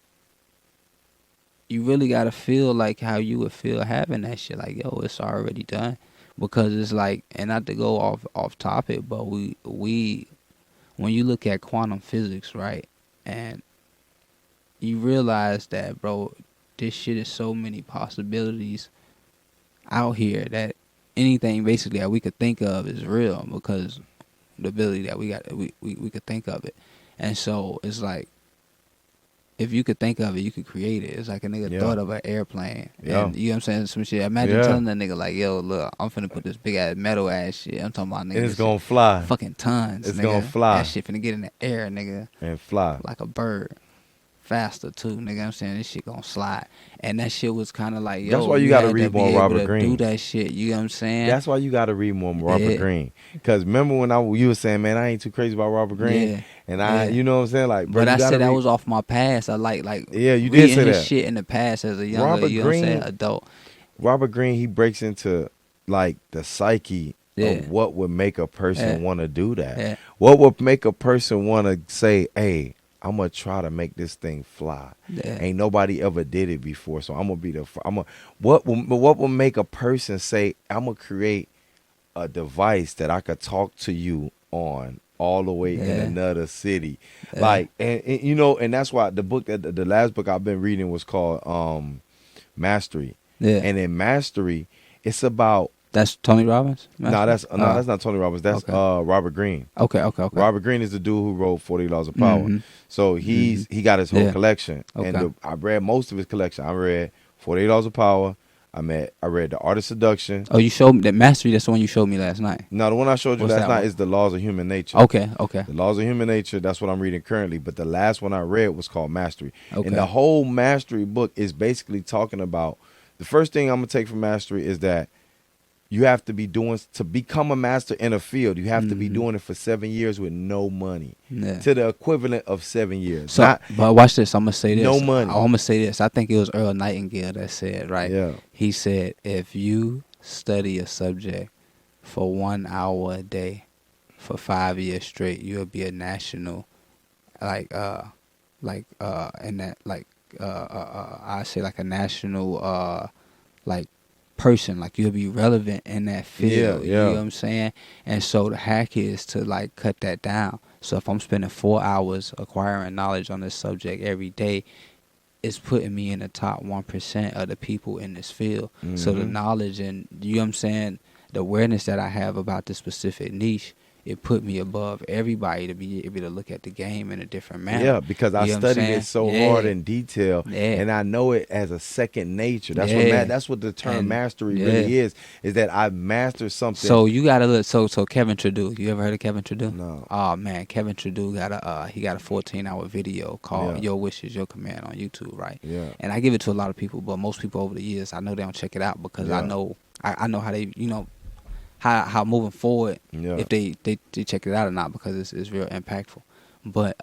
[SPEAKER 2] you really got to feel like how you would feel having that shit. Like, yo, it's already done. Because it's like, and not to go off topic, but we when you look at quantum physics, right, and you realize that, bro, this shit is so many possibilities out here that anything basically that we could think of is real, because the ability that we got, we could think of it. And so it's like, if you could think of it, you could create it. It's like a nigga
[SPEAKER 1] Yeah.
[SPEAKER 2] thought of an airplane.
[SPEAKER 1] Yeah.
[SPEAKER 2] And you know what I'm saying? Some shit. Imagine
[SPEAKER 1] Yeah.
[SPEAKER 2] telling that nigga like, yo, look, I'm finna put this big ass metal ass shit. I'm talking about nigga.
[SPEAKER 1] And it's
[SPEAKER 2] this
[SPEAKER 1] gonna
[SPEAKER 2] shit
[SPEAKER 1] fly
[SPEAKER 2] fucking tons.
[SPEAKER 1] It's
[SPEAKER 2] nigga.
[SPEAKER 1] gonna fly.
[SPEAKER 2] That shit finna get in the air, nigga.
[SPEAKER 1] and fly.
[SPEAKER 2] Like a bird. Faster too, nigga. I'm saying this shit gonna slide. And that shit was kinda like, yo,
[SPEAKER 1] That's why you gotta
[SPEAKER 2] had
[SPEAKER 1] read
[SPEAKER 2] be
[SPEAKER 1] more
[SPEAKER 2] able
[SPEAKER 1] Robert
[SPEAKER 2] to
[SPEAKER 1] Greene.
[SPEAKER 2] do that shit. You know what I'm saying?
[SPEAKER 1] That's why you got to read more Robert
[SPEAKER 2] Yeah.
[SPEAKER 1] Greene. Because remember when you were saying, man, I ain't too crazy about Robert Greene,
[SPEAKER 2] Yeah.
[SPEAKER 1] and
[SPEAKER 2] Yeah.
[SPEAKER 1] you know what I'm saying, like, bro,
[SPEAKER 2] But
[SPEAKER 1] you
[SPEAKER 2] I
[SPEAKER 1] gotta
[SPEAKER 2] said that
[SPEAKER 1] read-
[SPEAKER 2] was off my past. I like
[SPEAKER 1] Yeah, you did
[SPEAKER 2] reading
[SPEAKER 1] say
[SPEAKER 2] his
[SPEAKER 1] that.
[SPEAKER 2] shit in the past as a younger,
[SPEAKER 1] Robert
[SPEAKER 2] you know what I'm saying,
[SPEAKER 1] Greene-
[SPEAKER 2] adult.
[SPEAKER 1] Robert Greene. He breaks into like the psyche
[SPEAKER 2] Yeah.
[SPEAKER 1] of what would make a person
[SPEAKER 2] Yeah.
[SPEAKER 1] want to do that.
[SPEAKER 2] Yeah.
[SPEAKER 1] What would make a person want to say, hey, I'm gonna try to make this thing fly.
[SPEAKER 2] Yeah.
[SPEAKER 1] Ain't nobody ever did it before, so I'm gonna be the. What will make a person say, I'm gonna create a device that I could talk to you on all the way in
[SPEAKER 2] Yeah.
[SPEAKER 1] another city,
[SPEAKER 2] Yeah.
[SPEAKER 1] like, and you know, and that's why the book that the last book I've been reading was called Mastery,
[SPEAKER 2] Yeah.
[SPEAKER 1] and in Mastery, it's about.
[SPEAKER 2] That's Tony Robbins?
[SPEAKER 1] That's not Tony Robbins. That's
[SPEAKER 2] Okay.
[SPEAKER 1] Robert Greene.
[SPEAKER 2] Okay.
[SPEAKER 1] Robert Greene is the dude who wrote 40 Laws of Power.
[SPEAKER 2] Mhm.
[SPEAKER 1] So he got his whole
[SPEAKER 2] Yeah.
[SPEAKER 1] collection,
[SPEAKER 2] Okay.
[SPEAKER 1] and I read most of his collection. I read 48 Laws of Power. I read The Art of Seduction.
[SPEAKER 2] Oh, you showed me that Mastery. That's the one you showed me last night.
[SPEAKER 1] No, the one I showed you
[SPEAKER 2] What's
[SPEAKER 1] last
[SPEAKER 2] that
[SPEAKER 1] night
[SPEAKER 2] one?
[SPEAKER 1] is The Laws of Human Nature.
[SPEAKER 2] Okay.
[SPEAKER 1] The Laws of Human Nature. That's what I'm reading currently. But the last one I read was called Mastery.
[SPEAKER 2] Okay.
[SPEAKER 1] And the whole Mastery book is basically talking about, the first thing I'm gonna take from Mastery is that you have to be doing, to become a master in a field, you have to be
[SPEAKER 2] Mhm.
[SPEAKER 1] doing it for 7 years with no money.
[SPEAKER 2] Yeah.
[SPEAKER 1] To the equivalent of 7 years.
[SPEAKER 2] So, but watch this. I'm gonna say this.
[SPEAKER 1] No money.
[SPEAKER 2] I'm gonna say this. I think it was Earl Nightingale that said, right?
[SPEAKER 1] Yeah.
[SPEAKER 2] He said, if you study a subject for 1 hour a day for 5 years straight, you'll be a national, I say like a national, like person, like you'll be relevant in that field.
[SPEAKER 1] Yeah.
[SPEAKER 2] You know what I'm saying? And so the hack is to like cut that down. So if I'm spending 4 hours acquiring knowledge on this subject every day, it's putting me in the top 1% of the people in this field. So the
[SPEAKER 1] Mhm.
[SPEAKER 2] knowledge and, you know what I'm saying, the awareness that I have about this specific niche, it put me above everybody to be able to look at the game in a different manner.
[SPEAKER 1] Yeah, because I
[SPEAKER 2] You know what I'm
[SPEAKER 1] studied
[SPEAKER 2] saying?
[SPEAKER 1] it so
[SPEAKER 2] Yeah.
[SPEAKER 1] hard in detail,
[SPEAKER 2] Yeah.
[SPEAKER 1] and I know it as a second nature. That's
[SPEAKER 2] Yeah.
[SPEAKER 1] that's what the term
[SPEAKER 2] And-
[SPEAKER 1] mastery
[SPEAKER 2] yeah.
[SPEAKER 1] really is that I've mastered something.
[SPEAKER 2] So you gotta look. So Kevin Trudeau, you ever heard of Kevin Trudeau?
[SPEAKER 1] No.
[SPEAKER 2] Oh man, Kevin Trudeau got a 14-hour video called
[SPEAKER 1] Yeah.
[SPEAKER 2] "Your Wish Is Your Command" on YouTube, right?
[SPEAKER 1] Yeah.
[SPEAKER 2] And I give it to a lot of people, but most people over the years, I know they don't check it out because I
[SPEAKER 1] Yeah.
[SPEAKER 2] know I know how they, you know, how moving forward,
[SPEAKER 1] Yeah.
[SPEAKER 2] if they check it out or not, because it's real impactful. But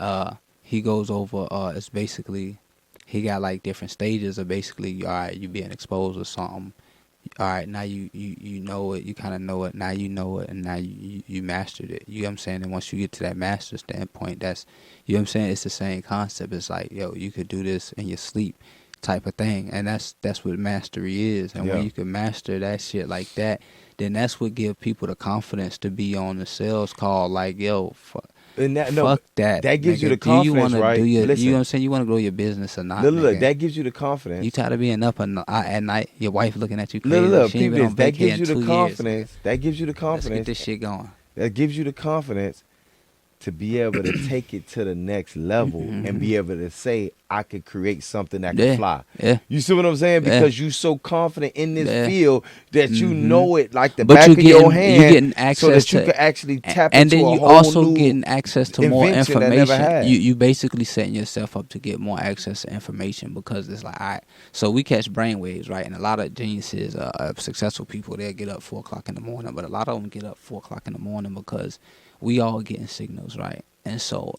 [SPEAKER 2] he goes over it's basically, he got like different stages of basically, all right, you being exposed to something. All right, now you know it, you kind of know it, now you know it, and now you mastered it. You know what I'm saying? And once you get to that master standpoint, that's, you know what I'm saying? It's the same concept. It's like, yo, you could do this in your sleep type of thing. And that's what mastery is. And
[SPEAKER 1] Yeah.
[SPEAKER 2] when you can master that shit like that, then that's what give people the confidence to be on the sales call like, yo, fuck
[SPEAKER 1] And that,
[SPEAKER 2] that.
[SPEAKER 1] that gives you
[SPEAKER 2] nigga.
[SPEAKER 1] the
[SPEAKER 2] Do you
[SPEAKER 1] confidence,
[SPEAKER 2] wanna
[SPEAKER 1] right?
[SPEAKER 2] do your,
[SPEAKER 1] Listen.
[SPEAKER 2] you know what I'm saying? You want to grow your business or not?
[SPEAKER 1] Look,
[SPEAKER 2] nigga?
[SPEAKER 1] that gives you the confidence.
[SPEAKER 2] You tired of being up at night, your wife looking at you crazy.
[SPEAKER 1] Look,
[SPEAKER 2] she ain't
[SPEAKER 1] peep
[SPEAKER 2] been
[SPEAKER 1] this.
[SPEAKER 2] on
[SPEAKER 1] That
[SPEAKER 2] vacation
[SPEAKER 1] gives you
[SPEAKER 2] in
[SPEAKER 1] the
[SPEAKER 2] 2 years,
[SPEAKER 1] confidence.
[SPEAKER 2] nigga.
[SPEAKER 1] That gives you the
[SPEAKER 2] Let's
[SPEAKER 1] confidence.
[SPEAKER 2] get this shit going.
[SPEAKER 1] That gives you the confidence to be able to take it to the next level and be able to say, I could create something that can
[SPEAKER 2] Yeah.
[SPEAKER 1] fly.
[SPEAKER 2] Yeah.
[SPEAKER 1] You see what I'm saying?
[SPEAKER 2] Yeah.
[SPEAKER 1] Because you so confident in this
[SPEAKER 2] Yeah.
[SPEAKER 1] field that you know it like the
[SPEAKER 2] But
[SPEAKER 1] back
[SPEAKER 2] you
[SPEAKER 1] of your
[SPEAKER 2] getting-
[SPEAKER 1] hand,
[SPEAKER 2] you getting access
[SPEAKER 1] so that you
[SPEAKER 2] to-
[SPEAKER 1] can actually tap
[SPEAKER 2] And
[SPEAKER 1] into
[SPEAKER 2] then
[SPEAKER 1] a
[SPEAKER 2] you
[SPEAKER 1] whole
[SPEAKER 2] also
[SPEAKER 1] new
[SPEAKER 2] getting access to more
[SPEAKER 1] invention that never
[SPEAKER 2] information.
[SPEAKER 1] had.
[SPEAKER 2] You basically setting yourself up to get more access to information, because it's like, all right, so we catch brainwaves, right? And a lot of geniuses, successful people, they'll get up 4 o'clock in the morning, but a lot of them get up 4 o'clock in the morning because we all getting signals, right? And so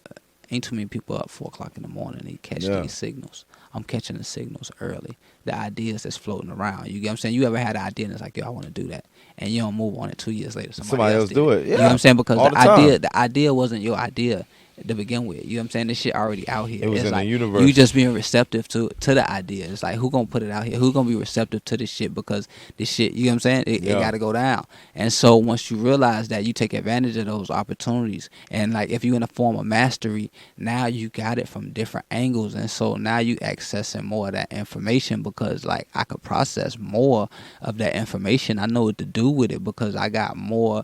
[SPEAKER 2] ain't too many people up 4 o'clock in the morning. They catch
[SPEAKER 1] Yeah.
[SPEAKER 2] these signals. I'm catching the signals early. The ideas that's floating around. You get what I'm saying? You ever had an idea and it's like, yo, I want to do that. And you don't move on it 2 years later. Somebody else
[SPEAKER 1] do
[SPEAKER 2] did
[SPEAKER 1] it.
[SPEAKER 2] You know
[SPEAKER 1] Yeah.
[SPEAKER 2] what I'm saying? Because
[SPEAKER 1] All the
[SPEAKER 2] the idea wasn't your idea to begin with. You know what I'm saying? This shit already out here.
[SPEAKER 1] It was
[SPEAKER 2] It's
[SPEAKER 1] in the
[SPEAKER 2] like
[SPEAKER 1] universe.
[SPEAKER 2] you just being receptive to the idea. It's like, who gonna put it out here? Who gonna be receptive to this shit? Because this shit, you know what I'm saying? It
[SPEAKER 1] Yeah.
[SPEAKER 2] gotta go down. And so once you realize that, you take advantage of those opportunities. And like, if you're in a form of mastery, now you got it from different angles. And so now you accessing more of that information, because like, I could process more of that information. I know what to do with it because I got more